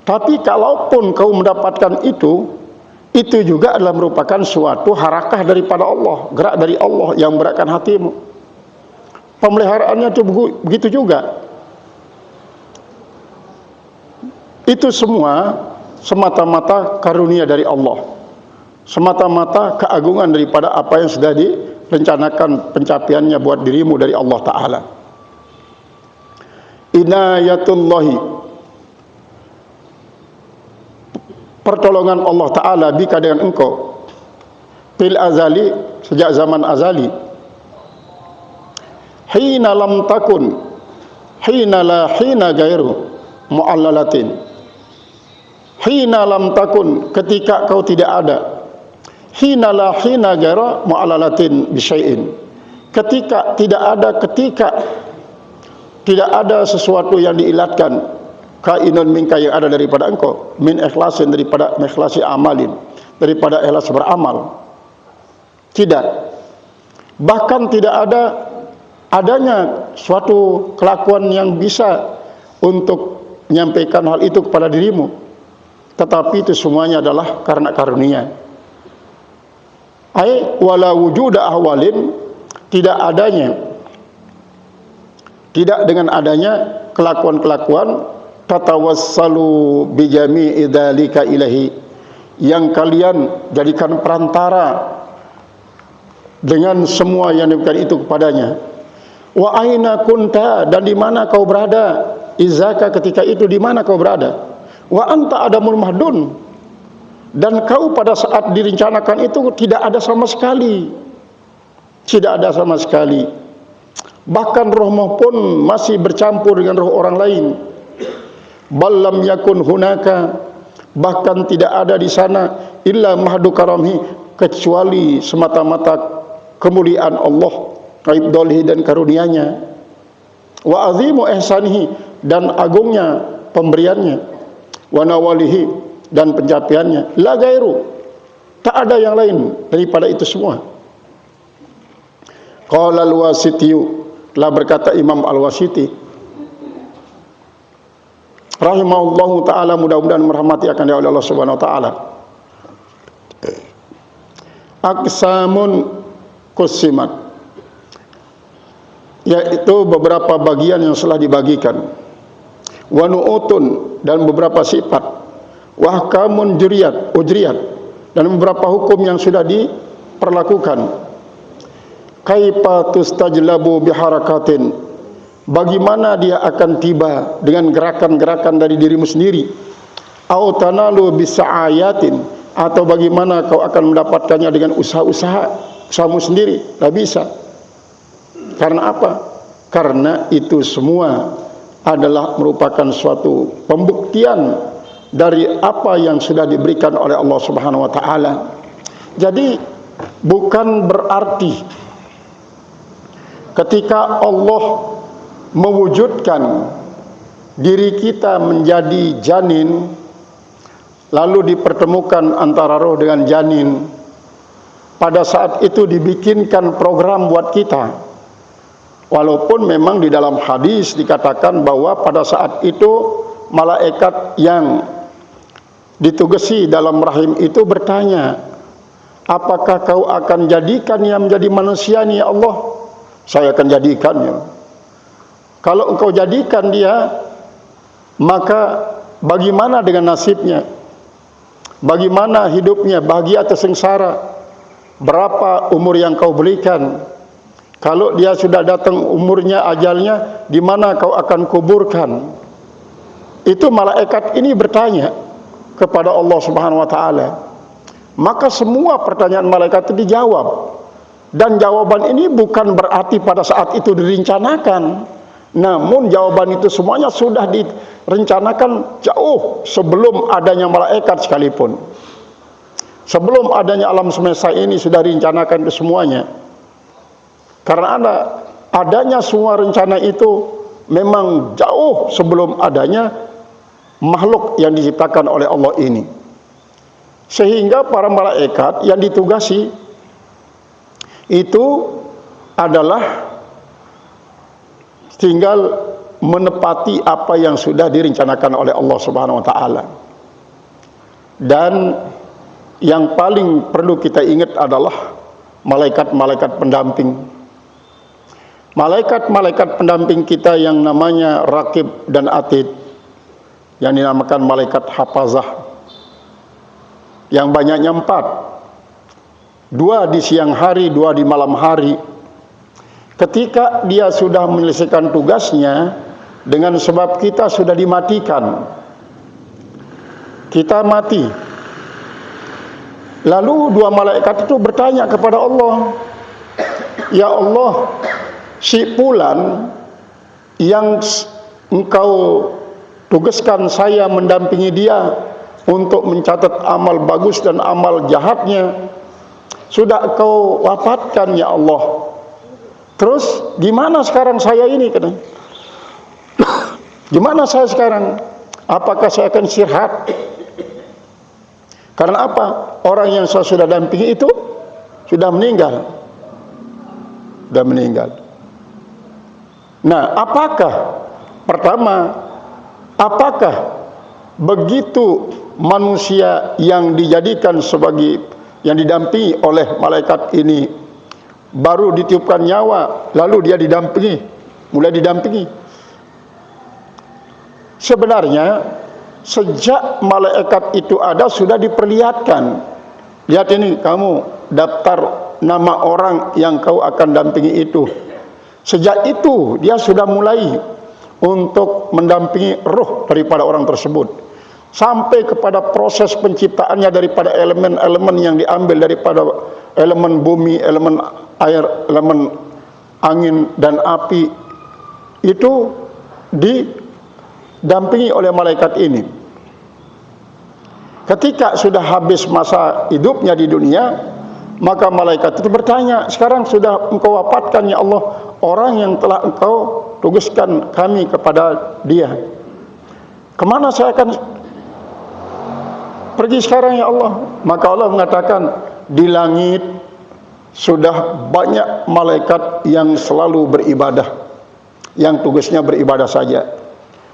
[SPEAKER 3] Tapi kalaupun kau mendapatkan itu juga adalah merupakan suatu harakah daripada Allah, gerak dari Allah yang beratkan hatimu. Pemeliharaannya itu begitu juga. Itu semua semata-mata karunia dari Allah, semata-mata keagungan daripada apa yang sudah direncanakan pencapaiannya buat dirimu dari Allah Ta'ala. Inayatullahi, pertolongan Allah Ta'ala bika dengan engkau, fil azali, sejak zaman azali, hina lam takun, hina la hina gairu mu'allalatin, hina lam takun, ketika kau tidak ada, hina la hina gairu mu'allalatin bisyai'in, ketika tidak ada sesuatu yang diilatkan, kainun minka, yang ada daripada engkau, min ikhlasin, daripada ikhlasi amalin, daripada ikhlas beramal, tidak, bahkan tidak adanya suatu kelakuan yang bisa untuk menyampaikan hal itu kepada dirimu, tetapi itu semuanya adalah karena karunia. Ai wala wujuda ahwalin, tidak dengan adanya kelakuan-kelakuan, tatawassalu bijami'i dzalika ilahi, yang kalian jadikan perantara dengan semua yang diberikan itu kepadanya. Wa aina kunta, dan di mana kau berada, izaka, ketika itu di mana kau berada. Wa anta adamul mahdun, dan kau pada saat direncanakan itu tidak ada sama sekali, tidak ada sama sekali. Bahkan rohmu pun masih bercampur dengan roh orang lain. Ballam yakun hunaka, bahkan tidak ada di sana illa mahdu karamhi, kecuali semata-mata kemuliaan Allah, ibdalihi, dan karunianya, wa azimu ihsanihi, dan agungnya pemberiannya, wa nawalihi, dan pencapaiannya, la gairu, tak ada yang lain daripada itu semua. Qala al-Wasitiyu, telah berkata Imam Al-Wasiti rahimahullahu ta'ala, mudah-mudahan merahmati akan dia oleh Allah subhanahu wa ta'ala, aqsamun kusimat, yaitu beberapa bagian yang telah dibagikan, wa nu'utun, dan beberapa sifat, wa ahkamun ujriyat, dan beberapa hukum yang sudah diperlakukan. Kaifa tustajlabu biharakatin, bagaimana dia akan tiba dengan gerakan-gerakan dari dirimu sendiri, au tanalu bisa'ayatin, atau bagaimana kau akan mendapatkannya dengan usahamu sendiri, tak bisa. Karena apa? Karena itu semua adalah merupakan suatu pembuktian dari apa yang sudah diberikan oleh Allah Subhanahu wa ta'ala. Jadi bukan berarti ketika Allah mewujudkan diri kita menjadi janin, lalu dipertemukan antara roh dengan janin, pada saat itu dibikinkan program buat kita. Walaupun memang di dalam hadis dikatakan bahwa pada saat itu malaikat yang ditugasi dalam rahim itu bertanya, apakah kau akan jadikan yang menjadi manusia ni ya Allah? Saya akan jadikannya. Kalau engkau jadikan dia, maka bagaimana dengan nasibnya? Bagaimana hidupnya, bahagia atau sengsara? Berapa umur yang kau berikan? Kalau dia sudah datang umurnya, ajalnya, di mana kau akan kuburkan? Itu malaikat ini bertanya kepada Allah Subhanahu wa taala. Maka semua pertanyaan malaikat itu dijawab. Dan jawaban ini bukan berarti pada saat itu direncanakan. Namun jawaban itu semuanya sudah direncanakan jauh sebelum adanya malaikat sekalipun. Sebelum adanya alam semesta ini sudah direncanakan itu semuanya. Karena adanya semua rencana itu memang jauh sebelum adanya makhluk yang diciptakan oleh Allah ini. Sehingga para malaikat yang ditugasi itu adalah tinggal menepati apa yang sudah direncanakan oleh Allah Subhanahu wa taala. Dan yang paling perlu kita ingat adalah malaikat-malaikat pendamping. Malaikat-malaikat pendamping kita yang namanya Raqib dan Atid, yang dinamakan malaikat hafazah, yang banyaknya 4, 2 di siang hari, 2 di malam hari. Ketika dia sudah menyelesaikan tugasnya, dengan sebab kita sudah dimatikan, kita mati, lalu 2 malaikat itu bertanya kepada Allah, ya Allah, si Fulan yang engkau tugaskan saya mendampingi dia untuk mencatat amal bagus dan amal jahatnya, sudah engkau wafatkan ya Allah. Terus gimana sekarang saya ini? Gimana saya sekarang? Apakah saya akan istirahat? Karena apa? Orang yang saya sudah dampingi itu sudah meninggal. Sudah meninggal. Nah, apakah begitu manusia yang dijadikan sebagai, yang didampingi oleh malaikat ini baru ditiupkan nyawa, lalu dia mulai didampingi? Sebenarnya sejak malaikat itu ada sudah diperlihatkan. Lihat ini, kamu daftar nama orang yang kau akan dampingi itu. Sejak itu dia sudah mulai untuk mendampingi ruh daripada orang tersebut, sampai kepada proses penciptaannya daripada elemen-elemen yang diambil daripada elemen bumi, elemen air, elemen angin dan api, itu didampingi oleh malaikat ini. Ketika sudah habis masa hidupnya di dunia, maka malaikat itu bertanya, sekarang sudah engkau wafatkan ya Allah orang yang telah engkau tugaskan kami kepada dia, kemana saya akan pergi sekarang ya Allah? Maka Allah mengatakan, di langit sudah banyak malaikat yang selalu beribadah, yang tugasnya beribadah saja.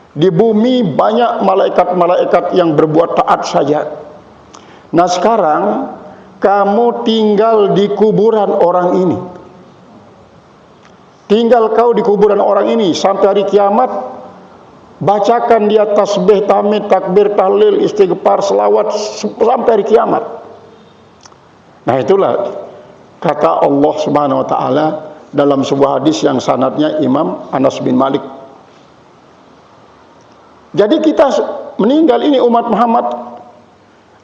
[SPEAKER 3] Di bumi banyak malaikat-malaikat yang berbuat taat saja. Nah sekarang kamu tinggal di kuburan orang ini. Tinggal kau di kuburan orang ini sampai hari kiamat. Bacakan dia tasbih, tahmid, takbir, tahlil, istighfar, selawat sampai hari kiamat. Nah itulah kata Allah Subhanahu wa taala dalam sebuah hadis yang sanadnya Imam Anas bin Malik. Jadi kita meninggal ini umat Muhammad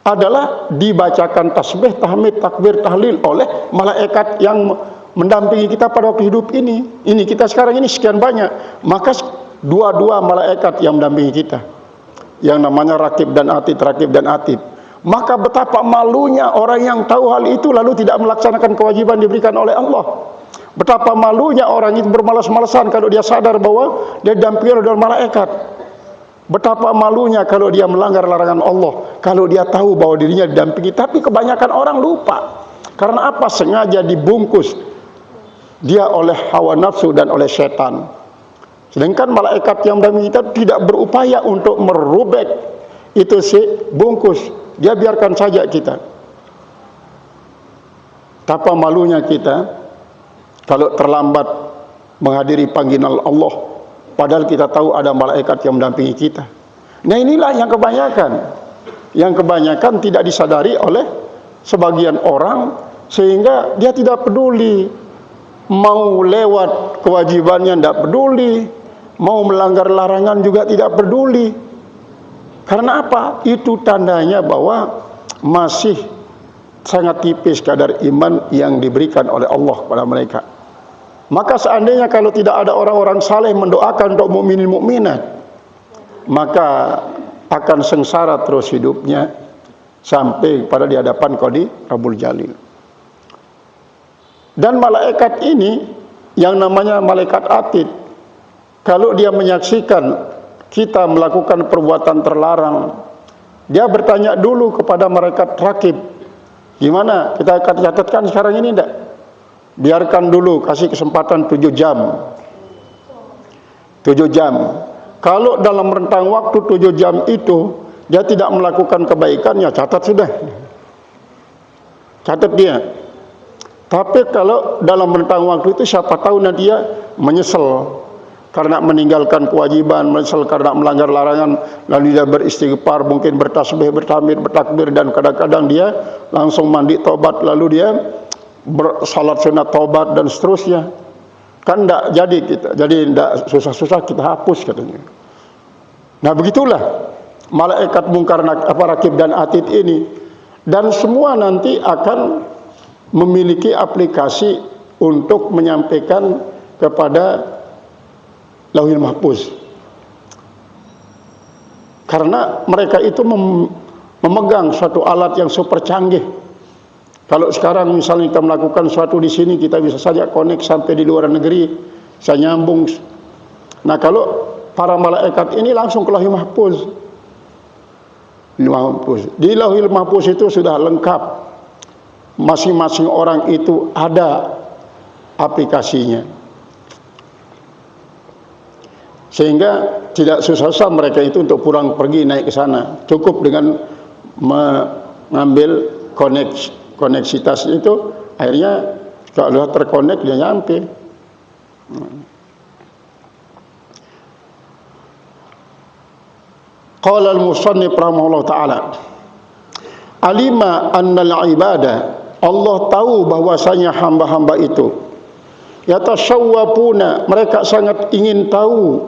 [SPEAKER 3] adalah dibacakan tasbih, tahmid, takbir, tahlil oleh malaikat yang mendampingi kita pada waktu hidup ini. Ini kita sekarang ini sekian banyak, maka dua-dua malaikat yang mendampingi kita, yang namanya Raqib dan Atid, Raqib dan Atid. Maka betapa malunya orang yang tahu hal itu lalu tidak melaksanakan kewajiban diberikan oleh Allah. Betapa malunya orang itu bermalas-malasan kalau dia sadar bahwa dia didampingi oleh malaikat. Betapa malunya kalau dia melanggar larangan Allah, kalau dia tahu bahwa dirinya didampingi. Tapi kebanyakan orang lupa. Karena apa? Sengaja dibungkus dia oleh hawa nafsu dan oleh setan. Sedangkan malaikat yang mendampingi kita tidak berupaya untuk merubek itu si bungkus. Dia biarkan saja kita. Betapa malunya kita kalau terlambat menghadiri panggilan Allah, padahal kita tahu ada malaikat yang mendampingi kita. Nah inilah yang kebanyakan tidak disadari oleh sebagian orang, sehingga dia tidak peduli mau lewat kewajibannya tidak peduli, mau melanggar larangan juga tidak peduli. Karena apa? Itu tandanya bahwa masih sangat tipis kadar iman yang diberikan oleh Allah kepada mereka. Maka seandainya kalau tidak ada orang-orang saleh mendoakan untuk mukminin mukminat, maka akan sengsara terus hidupnya sampai pada di hadapan Qadi Rabbul Jalil. Dan malaikat ini yang namanya malaikat atid, kalau dia menyaksikan kita melakukan perbuatan terlarang, dia bertanya dulu kepada malaikat rakib, gimana kita akan catatkan sekarang ini enggak? Biarkan dulu, kasih kesempatan 7 jam. 7 jam. Kalau dalam rentang waktu 7 jam itu dia tidak melakukan kebaikan, ya catat sudah. Catat dia. Tapi kalau dalam rentang waktu itu siapa tahu nanti dia menyesal karena meninggalkan kewajiban, menyesal karena melanggar larangan, lalu dia beristighfar, mungkin bertasbih, bertahmid, bertakbir, dan kadang-kadang dia langsung mandi tobat, lalu dia bersalat sunat tobat dan seterusnya. Kan tidak jadi kita, jadi tidak susah-susah kita hapus katanya. Nah begitulah malaikat mungkar rakib dan atid ini, dan semua nanti akan memiliki aplikasi untuk menyampaikan kepada Lauhil Mahfuz. Karena mereka itu memegang suatu alat yang super canggih. Kalau sekarang misalnya kita melakukan sesuatu di sini, kita bisa saja connect sampai di luar negeri, bisa nyambung. Nah kalau para malaikat ini langsung ke Lauhil Mahfuz. Di Lauhil Mahfuz itu sudah lengkap. Masing-masing orang itu ada aplikasinya. Sehingga tidak susah-susah mereka itu untuk pulang pergi naik ke sana. Cukup dengan mengambil koneksitas itu, akhirnya kalau terkonek dia nyampe. Qala al-musannif rahimahullah ta'ala, alima annal ibadah, Allah tahu bahwasanya hamba-hamba itu yatasawwapuna, mereka sangat ingin tahu,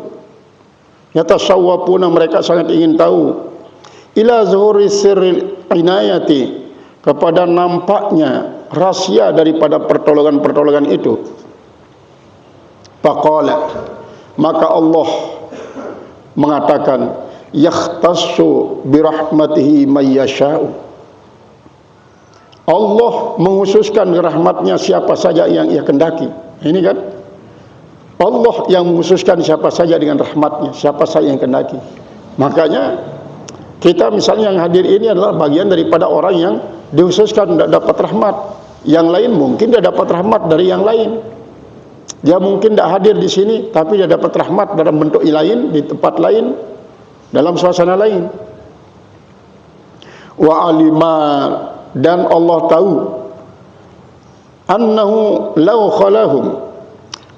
[SPEAKER 3] yatasawwapuna, mereka sangat ingin tahu, ila zuhuri sirril inayati, kepada nampaknya rahasia daripada pertolongan-pertolongan itu. Faqala, maka Allah mengatakan, yakhtassu birahmatihi may yasha'u, Allah menghususkan rahmatnya siapa saja yang ia kendaki. Ini kan Allah yang menghususkan siapa saja dengan rahmatnya, siapa saja yang kendaki. Makanya kita misalnya yang hadir ini adalah bagian daripada orang yang dihususkan tidak dapat rahmat. Yang lain mungkin dia dapat rahmat dari yang lain. Dia mungkin tidak hadir di sini, tapi dia dapat rahmat dalam bentuk lain, di tempat lain, dalam suasana lain. Wa alima, dan Allah tahu, annahu law khalahum,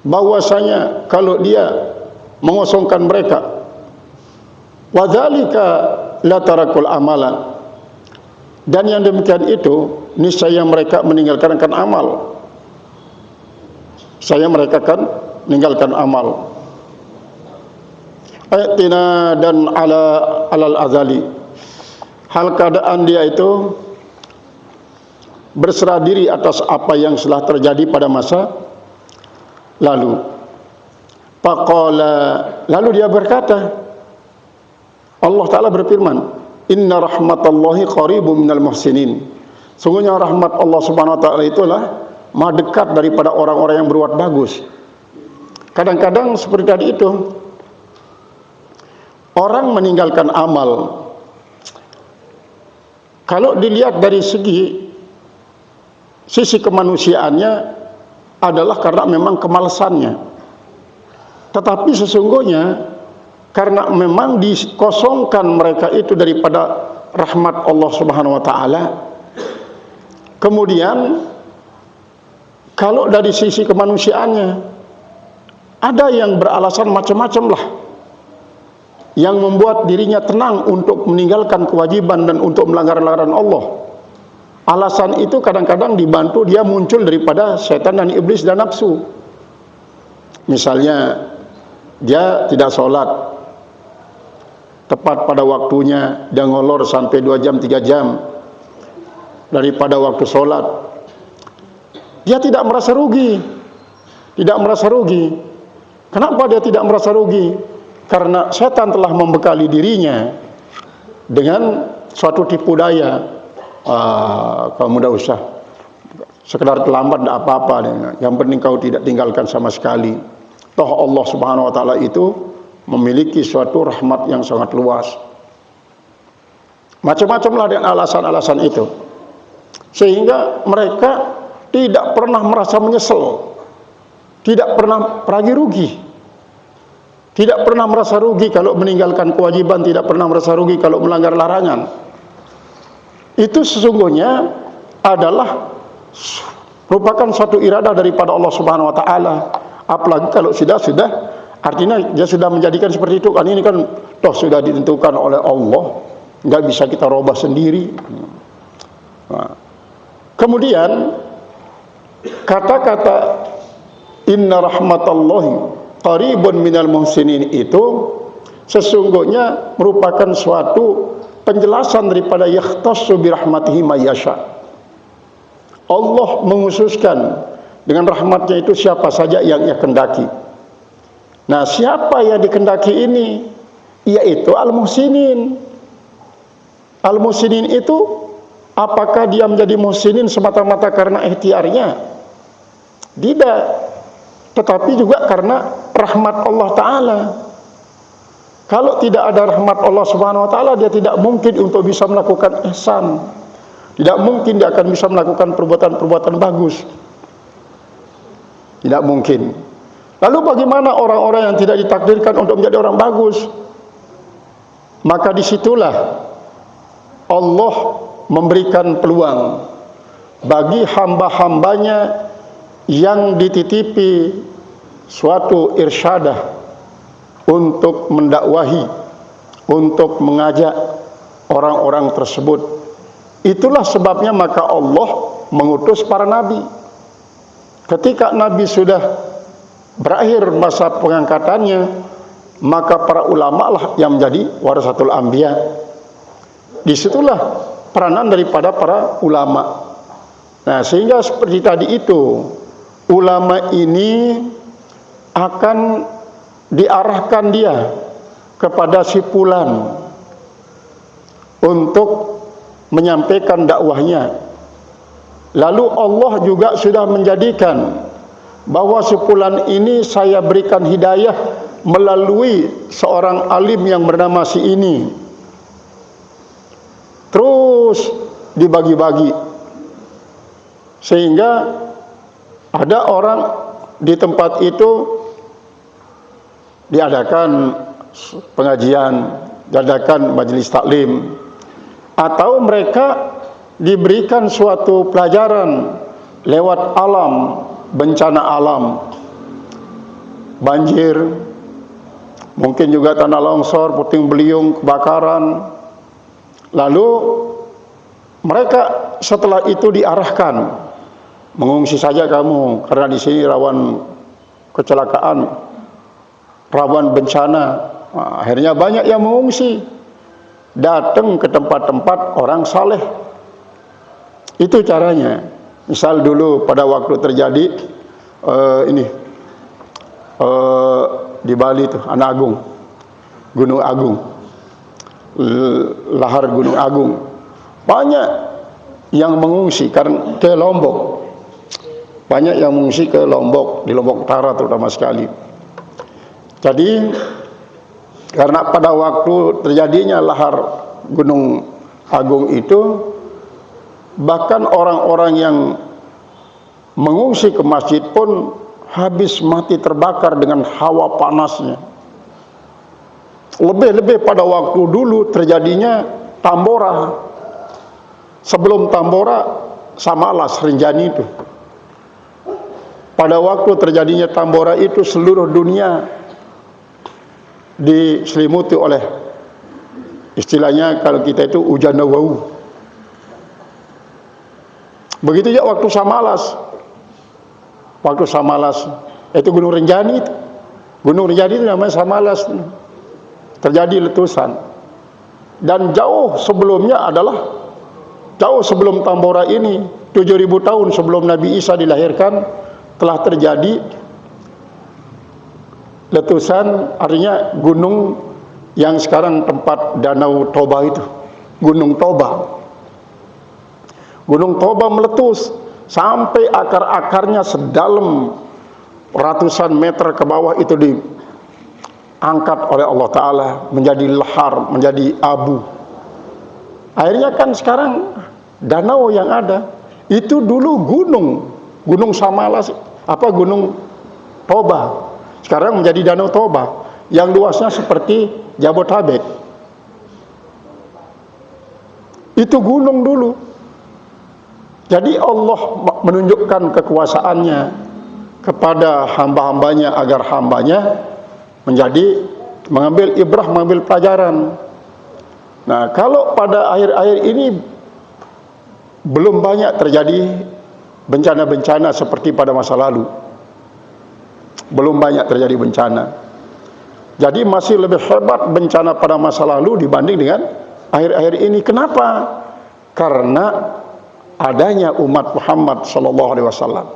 [SPEAKER 3] bahwasanya kalau dia mengosongkan mereka, wa dzalika la tarakul amala, dan yang demikian itu niscaya mereka meninggalkan amal. Saya mereka akan meninggalkan amal. Ayatina dan alal azali, hal keadaan dia itu berserah diri atas apa yang telah terjadi pada masa lalu. Faqala, lalu dia berkata, Allah Ta'ala berfirman, inna rahmatallahi qaribun minal muhsinin, sungguhnya rahmat Allah Subhanahu Wa Ta'ala itulah maha dekat daripada orang-orang yang berbuat bagus. Kadang-kadang seperti tadi itu, orang meninggalkan amal, kalau dilihat dari sisi kemanusiaannya adalah karena memang kemalasannya. Tetapi sesungguhnya karena memang dikosongkan mereka itu daripada rahmat Allah Subhanahu Wa Ta'ala. Kemudian kalau dari sisi kemanusiaannya, ada yang beralasan macam-macam lah, yang membuat dirinya tenang untuk meninggalkan kewajiban dan untuk melanggar larangan Allah. alasan itu kadang-kadang dibantu dia muncul daripada setan dan iblis dan nafsu. Misalnya dia tidak sholat tepat pada waktunya, dia ngolor sampai 2 jam 3 jam daripada waktu sholat. Dia tidak merasa rugi. Tidak merasa rugi. Kenapa dia tidak merasa rugi? Karena setan telah membekali dirinya dengan suatu tipu daya. Kamu tidak usah, sekedar terlambat tidak apa-apa, yang penting kau tidak tinggalkan sama sekali. Toh Allah Subhanahu wa taala itu memiliki suatu rahmat yang sangat luas. Macam-macamlah dengan alasan-alasan itu, sehingga mereka tidak pernah merasa menyesal, tidak pernah merasa rugi, tidak pernah merasa rugi kalau meninggalkan kewajiban, tidak pernah merasa rugi kalau melanggar larangan. Itu sesungguhnya adalah merupakan suatu iradah daripada Allah Subhanahu wa taala. Apalagi kalau sudah artinya dia sudah menjadikan seperti itu kan, ini kan toh sudah ditentukan oleh Allah, nggak bisa kita robah sendiri. Nah, kemudian kata-kata inna rahmatallahi qaribun minal muhsinin itu sesungguhnya merupakan suatu penjelasan daripada yakhtassu birahmatihi mayyasha. Allah menghususkan dengan rahmatnya itu siapa saja yang ia kendaki. Nah, siapa yang dikendaki ini? Yaitu al-muhsinin. Al-muhsinin itu apakah dia menjadi muhsinin semata-mata karena ikhtiarnya? Tidak. Tetapi juga karena rahmat Allah Ta'ala. Kalau tidak ada rahmat Allah Subhanahu wa taala, dia tidak mungkin untuk bisa melakukan ihsan. Tidak mungkin dia akan bisa melakukan perbuatan-perbuatan bagus. Tidak mungkin. Lalu bagaimana orang-orang yang tidak ditakdirkan untuk menjadi orang bagus? Maka disitulah Allah memberikan peluang bagi hamba-hambanya yang dititipi suatu irsyadah untuk mendakwahi, untuk mengajak orang-orang tersebut. Itulah sebabnya maka Allah mengutus para nabi. Ketika nabi sudah berakhir masa pengangkatannya, maka para ulama lah yang menjadi warasatul anbiya. Disitulah peranan daripada para ulama. Nah, sehingga seperti tadi itu, ulama ini akan diarahkan dia kepada si fulan untuk menyampaikan dakwahnya. Lalu Allah juga sudah menjadikan bahwa si fulan ini saya berikan hidayah melalui seorang alim yang bernama si ini. Terus dibagi-bagi sehingga ada orang di tempat itu diadakan pengajian, diadakan majelis taklim, atau mereka diberikan suatu pelajaran lewat alam, bencana alam, banjir, mungkin juga tanah longsor, puting beliung, kebakaran. Lalu mereka setelah itu diarahkan, mengungsi saja kamu karena di sini rawan kecelakaan, rawan bencana. Nah, akhirnya banyak yang mengungsi, datang ke tempat-tempat orang saleh. Itu caranya. Misal dulu pada waktu terjadi di Bali itu Anak Agung, Gunung Agung, lahar Gunung Agung, banyak yang mengungsi karena ke Lombok, banyak yang mengungsi ke Lombok, di Lombok Utara terutama sekali. Jadi karena pada waktu terjadinya lahar Gunung Agung itu, bahkan orang-orang yang mengungsi ke masjid pun habis mati terbakar dengan hawa panasnya. Lebih-lebih pada waktu dulu terjadinya Tambora. Sebelum Tambora, Samalas, Rinjani itu. Pada waktu terjadinya Tambora itu seluruh dunia diselimuti oleh, istilahnya kalau kita itu hujan wau. Begitu juga waktu Samalas. Waktu Samalas itu Gunung Rinjani itu. Gunung Rinjani itu namanya Samalas. Terjadi letusan. Dan jauh sebelumnya adalah jauh sebelum Tambora ini, 7.000 tahun sebelum Nabi Isa dilahirkan, telah terjadi letusan, artinya gunung yang sekarang tempat Danau Toba itu, Gunung Toba. Gunung Toba meletus sampai akar-akarnya sedalam ratusan meter ke bawah, itu diangkat oleh Allah Ta'ala menjadi lahar, menjadi abu. Akhirnya kan sekarang danau yang ada itu dulu gunung Samalas, Gunung Toba, sekarang menjadi Danau Toba yang luasnya seperti Jabotabek. Itu gunung dulu. Jadi Allah menunjukkan kekuasaannya kepada hamba-hambanya agar hambanya menjadi mengambil ibrah, mengambil pelajaran. Nah, kalau pada akhir-akhir ini belum banyak terjadi bencana-bencana seperti pada masa lalu. Belum banyak terjadi bencana. Jadi masih lebih hebat bencana pada masa lalu dibanding dengan akhir-akhir ini. Kenapa? Karena adanya umat Muhammad SAW.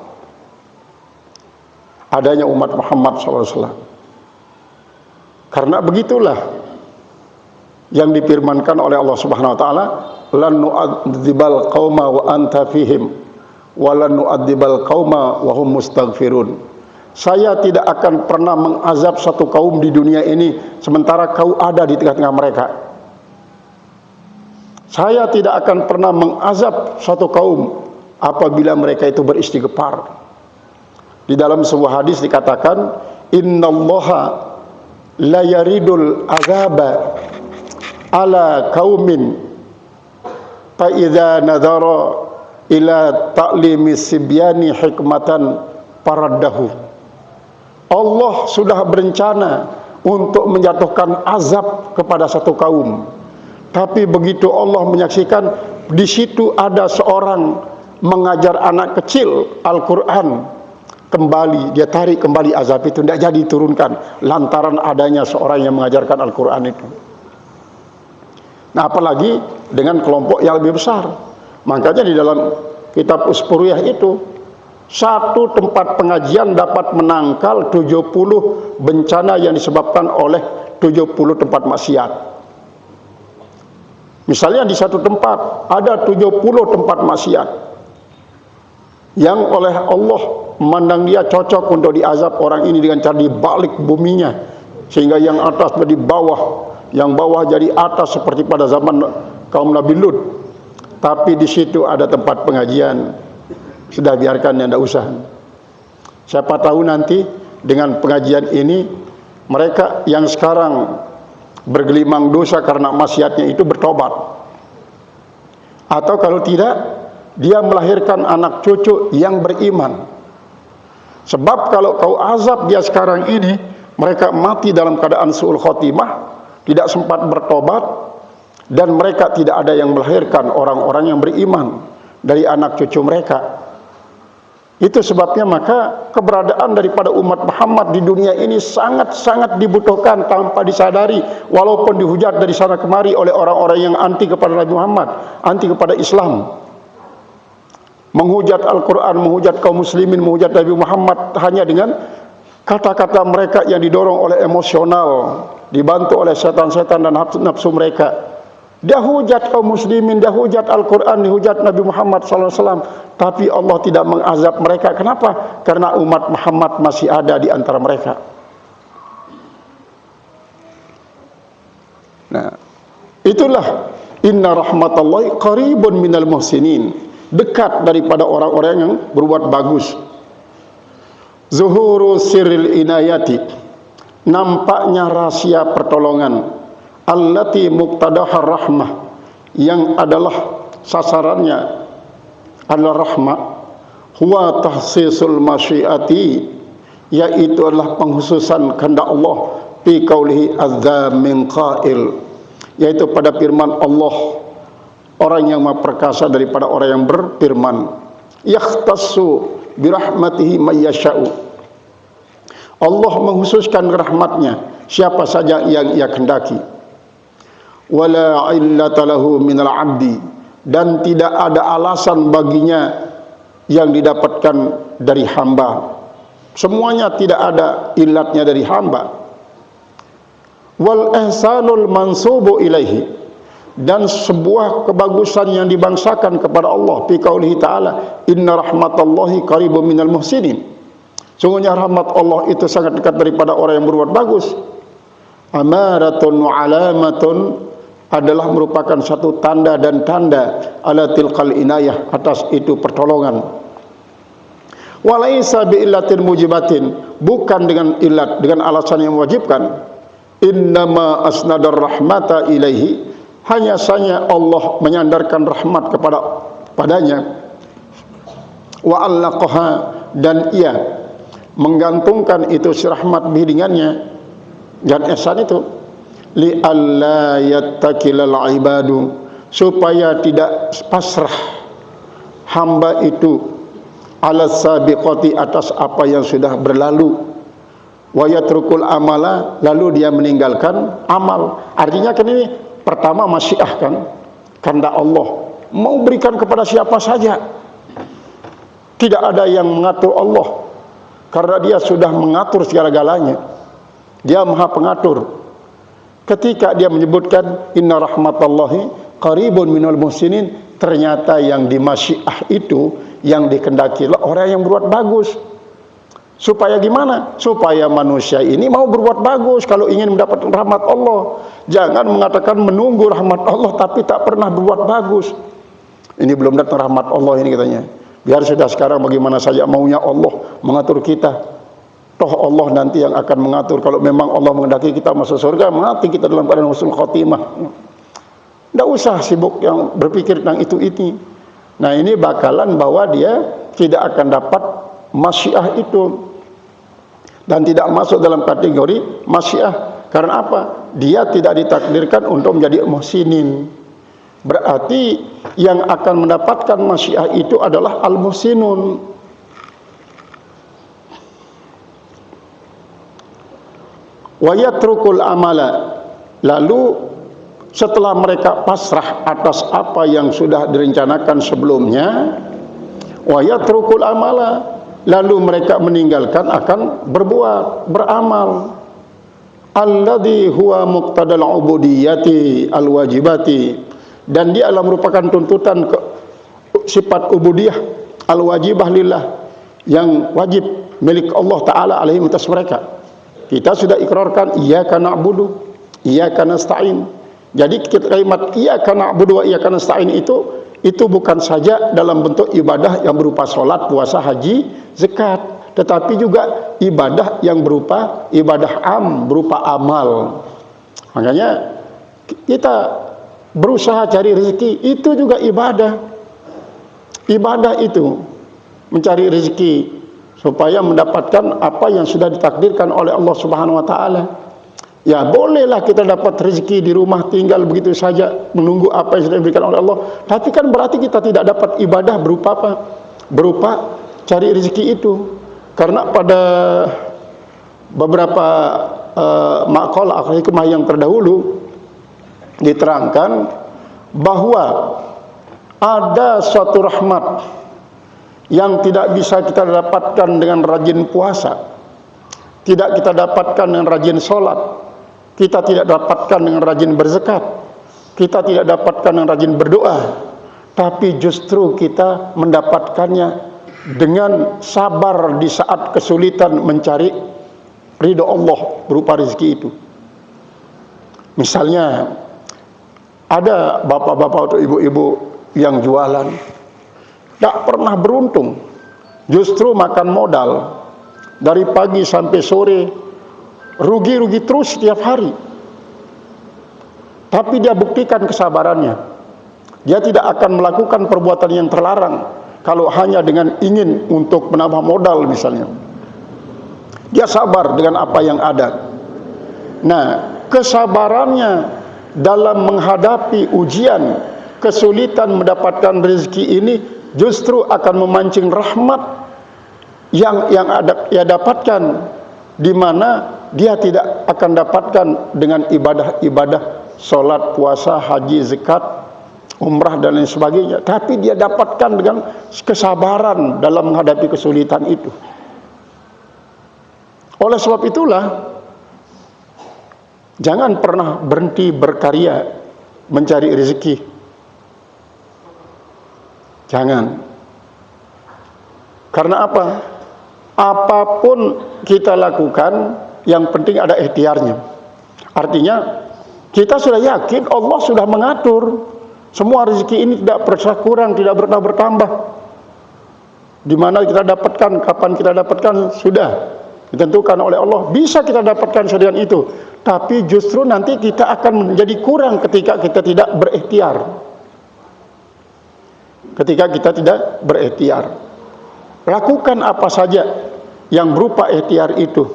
[SPEAKER 3] Adanya umat Muhammad SAW. Karena begitulah yang difirmankan oleh Allah Subhanahu wa taala, lan nu'adzibal qauma wa anta fihim wa lan nu'adzibal qauma wa hum mustaghfirun. Saya tidak akan pernah mengazab satu kaum di dunia ini sementara kau ada di tengah-tengah mereka. Saya tidak akan pernah mengazab satu kaum apabila mereka itu beristighfar. Di dalam sebuah hadis dikatakan, innallaha la yaridul azaba ala kaumin fa idza nadhara ila ta'limi sibyani hikmatan paraddahu. Allah sudah berencana untuk menjatuhkan azab kepada satu kaum, tapi begitu Allah menyaksikan di situ ada seorang mengajar anak kecil Al-Quran, kembali dia tarik kembali azab itu, tidak jadi diturunkan lantaran adanya seorang yang mengajarkan Al-Quran itu. Nah, apalagi dengan kelompok yang lebih besar. Makanya di dalam kitab Uspuriyah itu, satu tempat pengajian dapat menangkal 70 bencana yang disebabkan oleh 70 tempat maksiat. Misalnya di satu tempat ada 70 tempat maksiat yang oleh Allah memandang dia cocok untuk diazab orang ini dengan cara dibalik buminya, sehingga yang atas menjadi bawah, yang bawah jadi atas seperti pada zaman kaum Nabi Lut. Tapi di situ ada tempat pengajian, sudah biarkan, yang tidak usah. Siapa tahu nanti dengan pengajian ini mereka yang sekarang bergelimang dosa karena maksiatnya itu bertobat, atau kalau tidak dia melahirkan anak cucu yang beriman. Sebab kalau kau azab dia sekarang ini, mereka mati dalam keadaan su'ul khotimah, tidak sempat bertobat, dan mereka tidak ada yang melahirkan orang-orang yang beriman dari anak cucu mereka. Itu sebabnya maka keberadaan daripada umat Muhammad di dunia ini sangat-sangat dibutuhkan tanpa disadari, walaupun dihujat dari sana kemari oleh orang-orang yang anti kepada Nabi Muhammad, anti kepada Islam, menghujat Al-Quran, menghujat kaum muslimin, menghujat Nabi Muhammad hanya dengan kata-kata mereka yang didorong oleh emosional, dibantu oleh setan-setan dan nafsu mereka. Dia hujat kaum muslimin, dia hujat Al-Quran, dihujat Nabi Muhammad SAW, tapi Allah tidak mengazab mereka. Kenapa? Karena umat Muhammad masih ada di antara mereka. Nah, itulah inna rahmatallahi qaribun minal muhsinin, dekat daripada orang-orang yang berbuat bagus. Zuhuru sirril inayati, nampaknya rahasia pertolongan. Allati muqtadahar rahmah, yang adalah sasarannya adalah rahmah. Huwa tahsisul masyiati, yaitu adalah penghususan kehendak Allah. Fi qaulihi azza min qail, yaitu pada firman Allah, orang yang maha perkasa daripada orang yang berfirman. yakhtassu birahmatihi may yasha'u. Allah menghususkan rahmatnya siapa saja yang ia kehendaki. Wala illata lahu minal 'abdi, dan tidak ada alasan baginya yang didapatkan dari hamba. Semuanya tidak ada ilatnya dari hamba. Wal ihsanul mansubu ilaihi, dan sebuah kebagusan yang dibangsakan kepada Allah fi qaulihi ta'ala inna rahmatallahi qaribun minal muhsinin. Sungguhnya rahmat Allah itu sangat dekat daripada orang yang berbuat bagus. Amaratun wa alamatun, adalah merupakan satu tanda dan tanda ala tilqal inayah, atas itu pertolongan. Walaisa bi illatin mujibatin, bukan dengan ilat, dengan alasan yang mewajibkan. Innama asnadar rahmata ilaihi, hanya saja Allah menyandarkan rahmat padanya. Wa allaqaha, dan ia menggantungkan itu si rahmat bihingannya dan ihsan itu li alla yattakilal ibadu, supaya tidak pasrah hamba itu ala sabiqati, atas apa yang sudah berlalu. Wa yatrukul amala, lalu dia meninggalkan amal. Artinya kan ini pertama masyiah kan, kehendak Allah mau berikan kepada siapa saja, tidak ada yang mengatur Allah, karena dia sudah mengatur segala-galanya, dia maha pengatur. Ketika dia menyebutkan inna rahmatallahi qaribun minal muhsinin, ternyata yang dimasyiah itu, yang dikehendaki orang yang berbuat bagus. Supaya gimana? Supaya manusia ini mau berbuat bagus kalau ingin mendapatkan rahmat Allah. Jangan mengatakan menunggu rahmat Allah tapi tak pernah berbuat bagus. Ini belum datang rahmat Allah ini katanya. Biar sudah sekarang bagaimana saja maunya Allah mengatur kita. Toh Allah nanti yang akan mengatur. Kalau memang Allah menghendaki kita masuk surga, mati kita dalam keadaan husnul khotimah. Tidak usah sibuk yang berpikir tentang itu. Nah ini bakalan bahwa dia tidak akan dapat masyiah itu, dan tidak masuk dalam kategori masyiah. Karena apa? Dia tidak ditakdirkan untuk menjadi muhsinin. Berarti yang akan mendapatkan masyiah itu adalah al-muhsinun. Wa yatrukul amala, lalu setelah mereka pasrah atas apa yang sudah direncanakan sebelumnya, wa yatrukul amala, lalu mereka meninggalkan akan berbuat, beramal. Alladhi huwa muqtadal ubudiyati alwajibati, dan dia adalah merupakan tuntutan sifat ubudiyah alwajibah lillah, yang wajib milik Allah Ta'ala alaihi atas mereka. Kita sudah ikrarkan iyyaka na'budu iyyaka nasta'in. Jadi kalimat iyyaka na'budu wa iyyaka nasta'in itu bukan saja dalam bentuk ibadah yang berupa sholat, puasa, haji, zakat, tetapi juga ibadah yang berupa ibadah berupa amal. Makanya kita berusaha cari rezeki, itu juga ibadah. Ibadah itu mencari rezeki supaya mendapatkan apa yang sudah ditakdirkan oleh Allah Subhanahu wa taala. Ya bolehlah kita dapat rezeki di rumah tinggal begitu saja menunggu apa yang sudah diberikan oleh Allah, tapi kan berarti kita tidak dapat ibadah berupa apa? Berupa cari rezeki itu. Karena pada beberapa maqalah hikmah yang terdahulu diterangkan bahwa ada suatu rahmat yang tidak bisa kita dapatkan dengan rajin puasa, tidak kita dapatkan dengan rajin sholat, kita tidak dapatkan dengan rajin berzakat, kita tidak dapatkan dengan rajin berdoa, tapi justru kita mendapatkannya dengan sabar di saat kesulitan mencari ridho Allah berupa rezeki itu. Misalnya ada bapak-bapak atau ibu-ibu yang jualan, tak pernah beruntung, justru makan modal dari pagi sampai sore, rugi-rugi terus setiap hari. Tapi dia buktikan kesabarannya. Dia tidak akan melakukan perbuatan yang terlarang kalau hanya dengan ingin untuk menambah modal misalnya. Dia sabar dengan apa yang ada. Nah, kesabarannya dalam menghadapi ujian, kesulitan mendapatkan rezeki ini justru akan memancing rahmat yang ia dapatkan, di mana dia tidak akan dapatkan dengan ibadah-ibadah salat, puasa, haji, zakat, umrah dan lain sebagainya, tapi dia dapatkan dengan kesabaran dalam menghadapi kesulitan itu. Oleh sebab itulah, jangan pernah berhenti berkarya mencari rezeki. Jangan. Karena apa? Apapun kita lakukan, yang penting ada ikhtiarnya. Artinya, kita sudah yakin Allah sudah mengatur semua rezeki ini, tidak pernah kurang, tidak pernah bertambah. Di mana kita dapatkan, kapan kita dapatkan, sudah ditentukan oleh Allah. Bisa kita dapatkan sediaan itu, tapi justru nanti kita akan menjadi kurang ketika kita tidak berikhtiar. Ketika kita tidak berikhtiar, lakukan apa saja yang berupa ikhtiar itu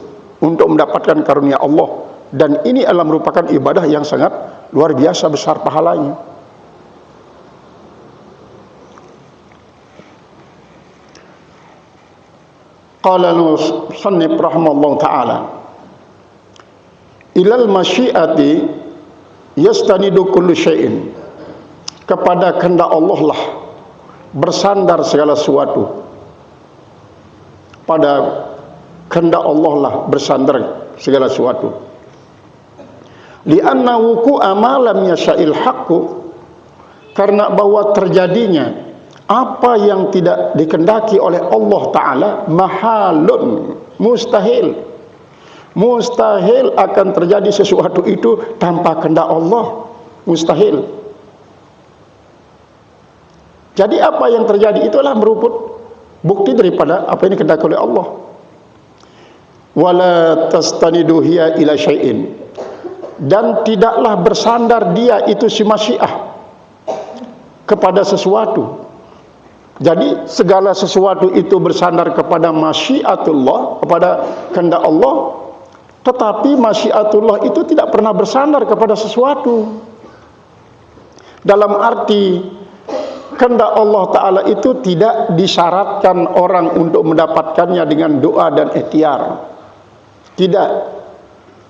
[SPEAKER 3] untuk mendapatkan karunia Allah, dan ini adalah merupakan ibadah yang sangat luar biasa besar pahalanya. Qala al-musannif rahimahullah ta'ala, ilal masyiati yastanidu kullu syai'in, kepada kehendak Allah lah bersandar segala sesuatu. Pada kehendak Allah lah bersandar segala sesuatu. Li'anna wuku'a ma lam yasha'il haqqu, karena bahwa terjadinya apa yang tidak dikehendaki oleh Allah Ta'ala mahalun, mustahil. Mustahil akan terjadi sesuatu itu tanpa kehendak Allah. Mustahil. Jadi apa yang terjadi itulah merupakan bukti daripada apa yang dikehendaki oleh Allah. Wala tastanidu hiya ila syai'in, dan tidaklah bersandar dia itu si masyiah kepada sesuatu. Jadi segala sesuatu itu bersandar kepada masyiatullah, kepada kehendak Allah, tetapi masyiatullah itu tidak pernah bersandar kepada sesuatu. Dalam arti kehendak Allah Ta'ala itu tidak disyaratkan orang untuk mendapatkannya dengan doa dan ikhtiar. Tidak.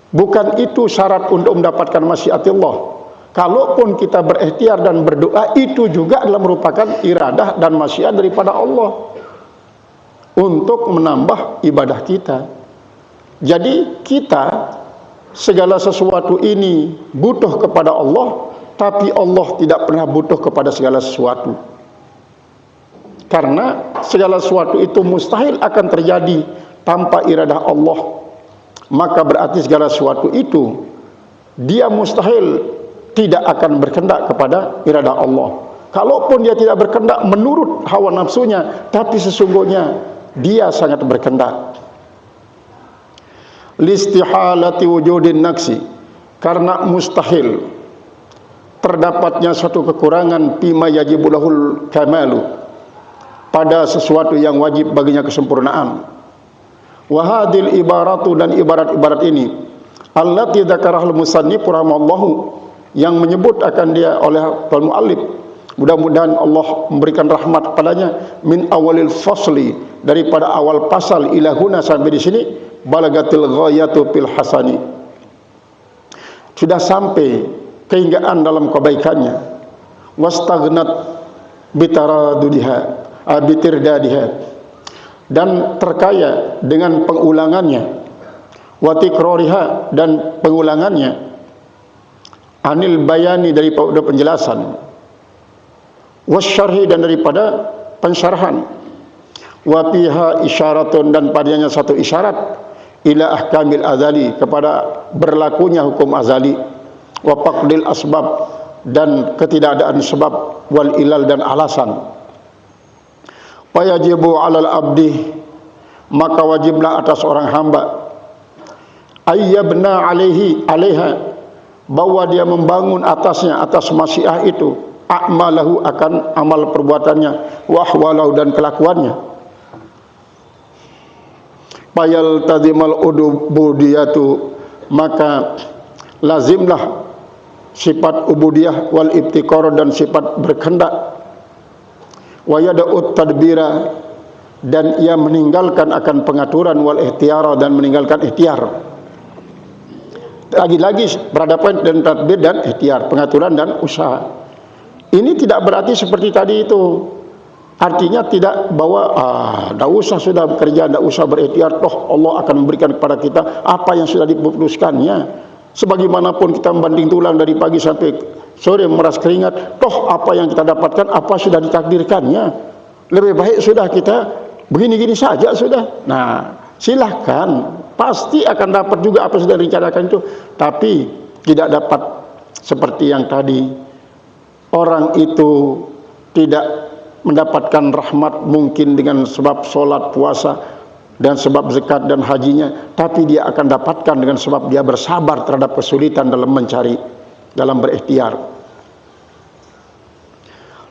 [SPEAKER 3] Bukan itu syarat untuk mendapatkan masyiatullah. Kalaupun kita berikhtiar dan berdoa, itu juga adalah merupakan iradah dan masyiat daripada Allah untuk menambah ibadah kita. Jadi kita segala sesuatu ini butuh kepada Allah, tapi Allah tidak pernah butuh kepada segala sesuatu. Karena segala sesuatu itu mustahil akan terjadi tanpa iradah Allah. Maka berarti segala sesuatu itu dia mustahil tidak akan berkehendak kepada iradah Allah. Kalaupun dia tidak berkehendak menurut hawa nafsunya, tapi sesungguhnya dia sangat berkehendak. Listihalati wujudin naqsi, karena mustahil terdapatnya suatu kekurangan fima yajibulahul kamalu, pada sesuatu yang wajib baginya kesempurnaan. Wa hadhil ibaratu, dan ibarat-ibarat ini allati dzakarahul musannif rahimallahu, yang menyebut akan dia oleh al-muallif, mudah-mudahan Allah memberikan rahmat kepadanya, min awalil fasli, daripada awal pasal ilahuna sampai di sini, balagatil ghayatu fil hasani, sudah sampai kehinggaan dalam kebaikannya, wastaghnat bitaradudiha bitirdadiha, dan terkaya dengan pengulangannya, watikroriha, dan pengulangannya, anil bayani, daripada penjelasan, wasyarhi, dan daripada pensyarahan, wa fiha isyaratun, dan padanya satu isyarat, ila ahkamil azali, kepada berlakunya hukum azali, wa faqdil asbab, dan ketidakadaan sebab, wal ilal, dan alasan. Fayajibu alal abdi, maka wajiblah atas orang hamba, ayyabna alaiha, bahwa dia membangun atasnya, atas masyiah itu, a'malahu, akan amal perbuatannya, wa ahwalahu, dan kelakuannya. Payal tadimal ubudiyatu, maka lazimlah sifat ubudiyah, wal ibtiqar, dan sifat berkehendak, wa yada'ut tadbira, dan ia meninggalkan akan pengaturan, wal ihtiyara, dan meninggalkan ikhtiar. Lagi-lagi berhadapan dengan tadbir dan ikhtiar, pengaturan dan usaha. Ini tidak berarti seperti tadi itu. Artinya tidak bahwa tidak usah sudah bekerja, tidak usah berikhtiar, toh Allah akan memberikan kepada kita apa yang sudah diputuskannya. Sebagaimanapun kita membanting tulang dari pagi sampai sore memeras keringat, toh apa yang kita dapatkan apa sudah ditakdirkannya. Lebih baik sudah kita begini-gini saja sudah. Nah, silahkan, pasti akan dapat juga apa sudah direncanakan itu. Tapi tidak dapat seperti yang tadi. Orang itu tidak mendapatkan rahmat mungkin dengan sebab solat, puasa, dan sebab zakat dan hajinya, tapi dia akan dapatkan dengan sebab dia bersabar terhadap kesulitan dalam mencari, dalam berikhtiar.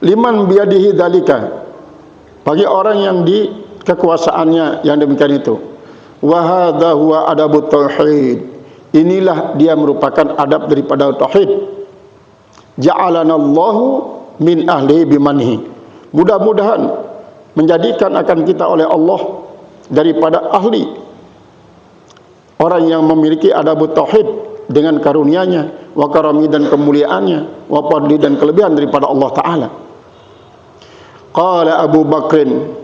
[SPEAKER 3] Liman biyadihi dzalika, bagi orang yang di kekuasaannya yang demikian itu. Wa hadza huwa adabut tauhid, inilah dia merupakan adab daripada tauhid. Ja'alanallahu min ahli bimanhi, mudah-mudahan menjadikan akan kita oleh Allah daripada ahli, orang yang memiliki adabut tauhid dengan karunia-Nya, wa karami, dan kemuliaannya, wa fadli, dan kelebihan daripada Allah Ta'ala. Qala Abu Bakrin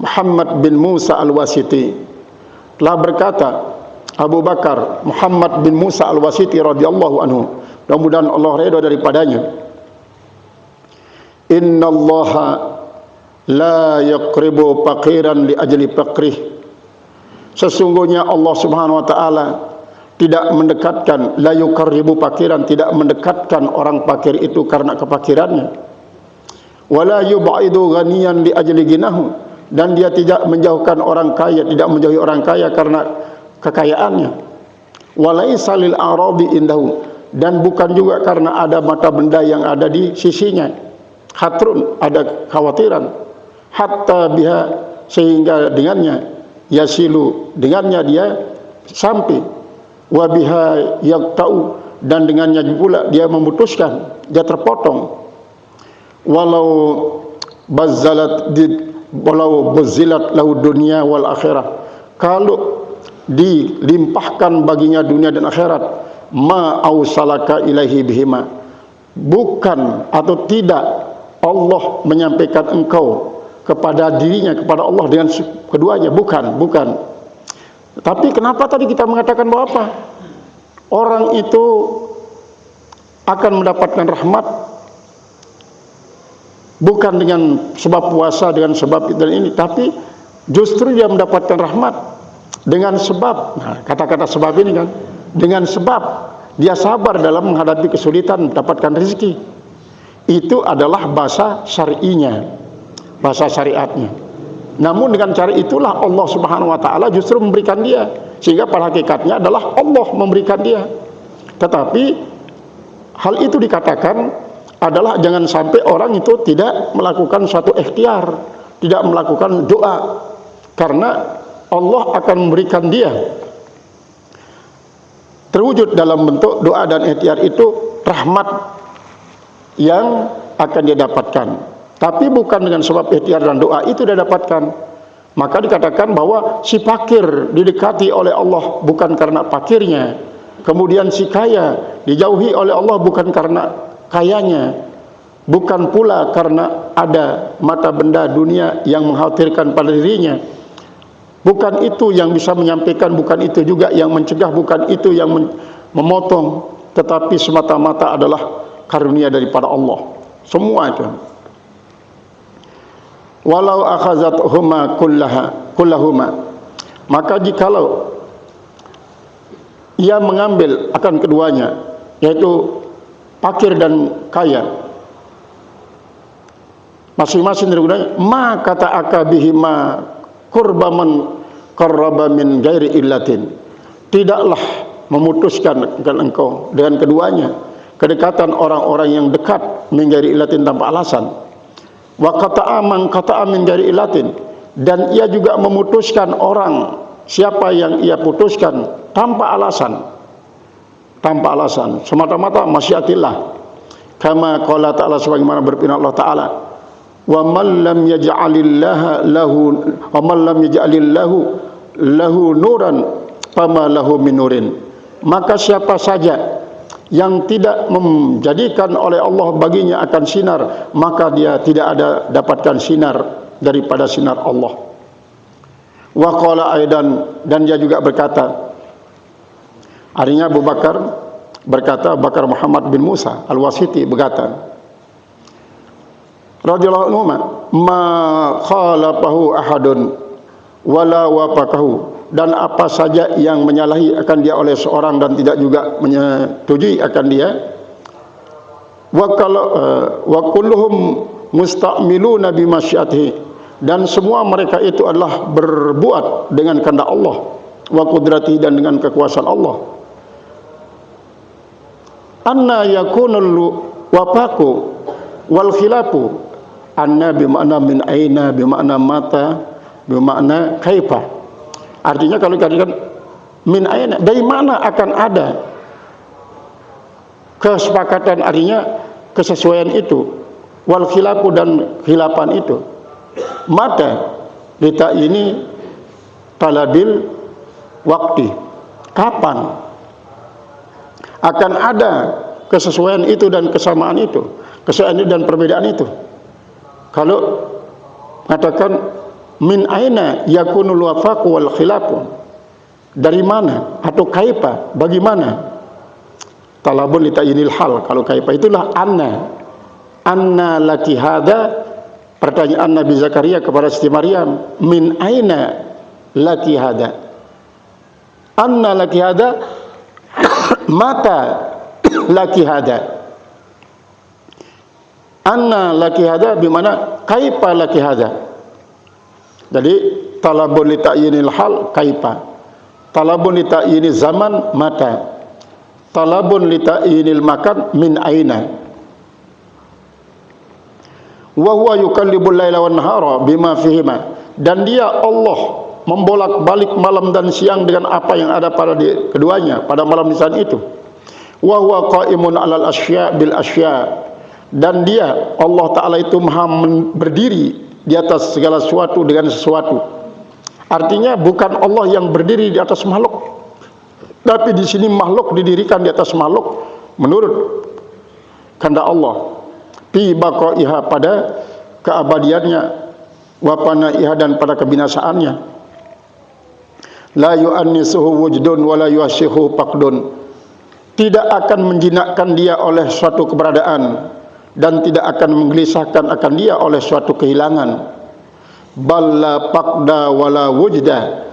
[SPEAKER 3] Muhammad bin Musa al-Wasiti, telah berkata Abu Bakar Muhammad bin Musa al-Wasiti radhiyallahu anhu, mudah-mudahan Allah redha daripadanya, innallaha la yaqribu faqiran li ajli faqrih, sesungguhnya Allah Subhanahu wa taala tidak mendekatkan, la yuqarribu faqiran, tidak mendekatkan orang fakir itu karena kefakirannya, wala yub'idu ghaniyan li ajli ginahu, dan dia tidak menjauhkan orang kaya, tidak menjauhi orang kaya karena kekayaannya, walaisa lil aradi indahu, dan bukan juga karena ada mata benda yang ada di sisinya, khatrun, ada khawatiran, hatta biha, sehingga dengannya, yasilu, dengannya dia sampai, wa biha yaqta'u, dan dengannya pula dia memutuskan, dia terpotong, walau bazzilat lahu dunya wal akhirah, kalau dilimpahkan baginya dunia dan akhirat, ma ausalaka ilaihi bihima, bukan atau tidak Allah menyampaikan engkau kepada dirinya, kepada Allah dengan keduanya, bukan. Tapi kenapa tadi kita mengatakan bahwa apa? Orang itu akan mendapatkan rahmat bukan dengan sebab puasa, dengan sebab dan ini, tapi justru dia mendapatkan rahmat dengan sebab, nah, kata-kata sebab ini kan, dengan sebab dia sabar dalam menghadapi kesulitan mendapatkan rezeki. Itu adalah bahasa syar'inya, bahasa syariatnya. Namun dengan cara itulah Allah Subhanahu wa taala justru memberikan dia, sehingga pada hakikatnya adalah Allah memberikan dia. Tetapi hal itu dikatakan adalah jangan sampai orang itu tidak melakukan suatu ikhtiar, tidak melakukan doa, karena Allah akan memberikan dia terwujud dalam bentuk doa dan ikhtiar itu rahmat yang akan dia dapatkan, tapi bukan dengan sebab ikhtiar dan doa itu dia dapatkan. Maka dikatakan bahwa si fakir didekati oleh Allah bukan karena fakirnya, kemudian si kaya dijauhi oleh Allah bukan karena kayanya, bukan pula karena ada mata benda dunia yang mengkhawatirkan pada dirinya. Bukan itu yang bisa menyampaikan, bukan itu juga yang mencegah, bukan itu yang memotong, tetapi semata-mata adalah karunia daripada Allah. Semua itu. Walau akhazathuma kullahuma, maka jikalau ia mengambil akan keduanya, yaitu fakir dan kaya, masing-masing dari keduanya, ma kata akabihima kurbaman qarraba min ghairi illatin, tidaklah memutuskan engkau dengan keduanya kedekatan orang-orang yang dekat min ghairi illatin, tanpa alasan. Wa qata'a man qata'a min ghairi illatin, dan ia juga memutuskan orang siapa yang ia putuskan tanpa alasan, semata-mata masyiatillah, kama qala ta'ala, sebagaimana berfirman Allah Ta'ala, wa man lam yaj'alillahu lahu nuran fama lahu min nurin. Maka siapa saja yang tidak menjadikan oleh Allah baginya akan sinar, maka dia tidak ada dapatkan sinar daripada sinar Allah. Wa qala aidan, dan dia juga berkata, artinya Abu Bakar berkata, Bakar Muhammad bin Musa Al-Wasiti berkata radhiyallahu anhu, ma khalafahu ahadun wala wafaqahu, dan apa saja yang menyalahi akan dia oleh seorang dan tidak juga menyetujui akan dia, wa kulluhum musta'miluna bi masyiatihi, dan semua mereka itu adalah berbuat dengan kehendak Allah, wa qudratihi, dan dengan kekuasaan Allah. Anna yakunul wafaqu wal khilafu, anna bimakna min aina, bimakna mata, bimakna kaifa. Artinya kalau dikatakan min aina, dari mana akan ada kesepakatan, artinya kesesuaian itu, wal khilafu, dan khilafan itu, mata kita ini talabil waktu, kapan akan ada kesesuaian itu dan kesamaan itu, kesesuaian itu dan perbedaan itu. Kalau mengatakan min aina yakunul wafaq wal khilafu, dari mana atau kaifa, bagaimana, talabun li ta'yinil hal. Kalau kaifa itulah anna laki hada, pertanyaan Nabi Zakaria kepada Siti Maryam, min aina laki hada, anna laki hada, mata laki hada, anna laki hada bimana kaifa laki hada. Jadi talabun li ta'yinil hal kaifa, talabun li ta'yinil zaman mata, talabun li ta'yinil makan min aina. Wa huwa yukallibul laila wan nahara bima fihima, dan dia Allah membolak-balik malam dan siang dengan apa yang ada pada keduanya pada malam di saat itu. Wa huwa qaimun 'alal asya' bil asya', dan dia Allah Ta'ala itu maha berdiri di atas segala sesuatu dengan sesuatu. Artinya bukan Allah yang berdiri di atas makhluk, tapi di sini makhluk didirikan di atas makhluk menurut kehendak Allah. Fi baqaiha, pada keabadiannya, wa panaiha, dan pada kebinasaannya. La yu'annisuhu wujdun wa la yu'ashihu faqdun, tidak akan menjinakkan dia oleh suatu keberadaan dan tidak akan menggelisahkan akan dia oleh suatu kehilangan. Balla faqda wala wujda,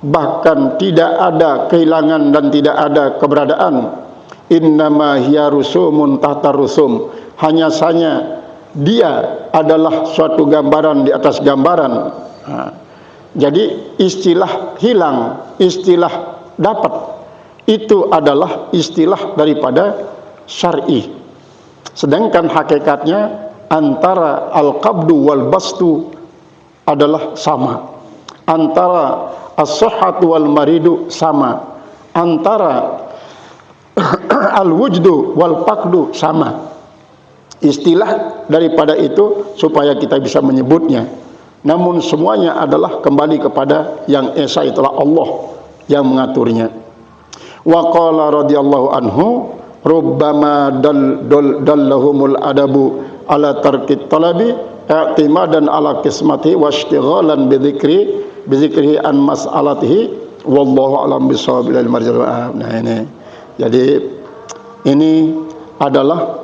[SPEAKER 3] bahkan tidak ada kehilangan dan tidak ada keberadaan. Innama hiya rusumun tahta rusum, hanya saja dia adalah suatu gambaran di atas gambaran. Jadi istilah hilang, istilah dapat, itu adalah istilah daripada syar'i. Sedangkan hakikatnya antara al-qabdu wal bastu adalah sama, antara as-sihhatu wal maridu sama, antara al-wujdu wal faqdu sama. Istilah daripada itu supaya kita bisa menyebutnya, namun semuanya adalah kembali kepada yang esa, itulah Allah yang mengaturnya. Wa qala radhiyallahu anhu, rubbama dallahumul adabu ala tarkit talabi i'timadan ala qismati wa ishtighalan bi dzikri an mas'alatihi wallahu alam bisawab. Nah ini, jadi ini adalah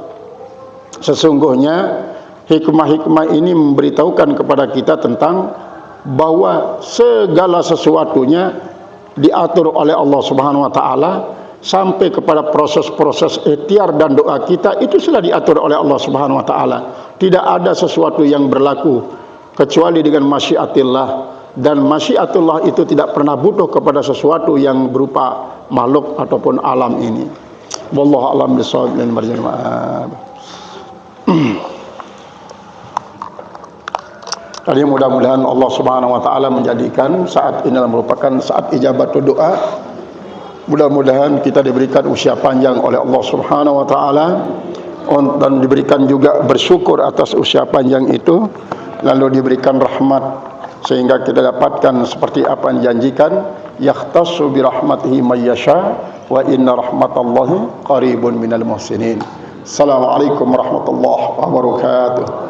[SPEAKER 3] sesungguhnya hikmah-hikmah ini memberitahukan kepada kita tentang bahwa segala sesuatunya diatur oleh Allah Subhanahu wa taala, sampai kepada proses-proses ikhtiar dan doa kita itu sudah diatur oleh Allah Subhanahu wa taala. Tidak ada sesuatu yang berlaku kecuali dengan masyiatillah, dan masyiatullah itu tidak pernah butuh kepada sesuatu yang berupa makhluk ataupun alam ini. Wallahu a'lam bishawab. Jadi mudah-mudahan Allah Subhanahu wa taala menjadikan saat ini merupakan saat ijabatul doa. Mudah-mudahan kita diberikan usia panjang oleh Allah Subhanahu wa taala, dan diberikan juga bersyukur atas usia panjang itu. lalu diberikan rahmat sehingga kita dapatkan seperti apa yang dijanjikan, yakhtassu bi rahmatihi may yasha wa inna rahmatallahi qaribun minal muhsinin. Assalamualaikum warahmatullahi wabarakatuh.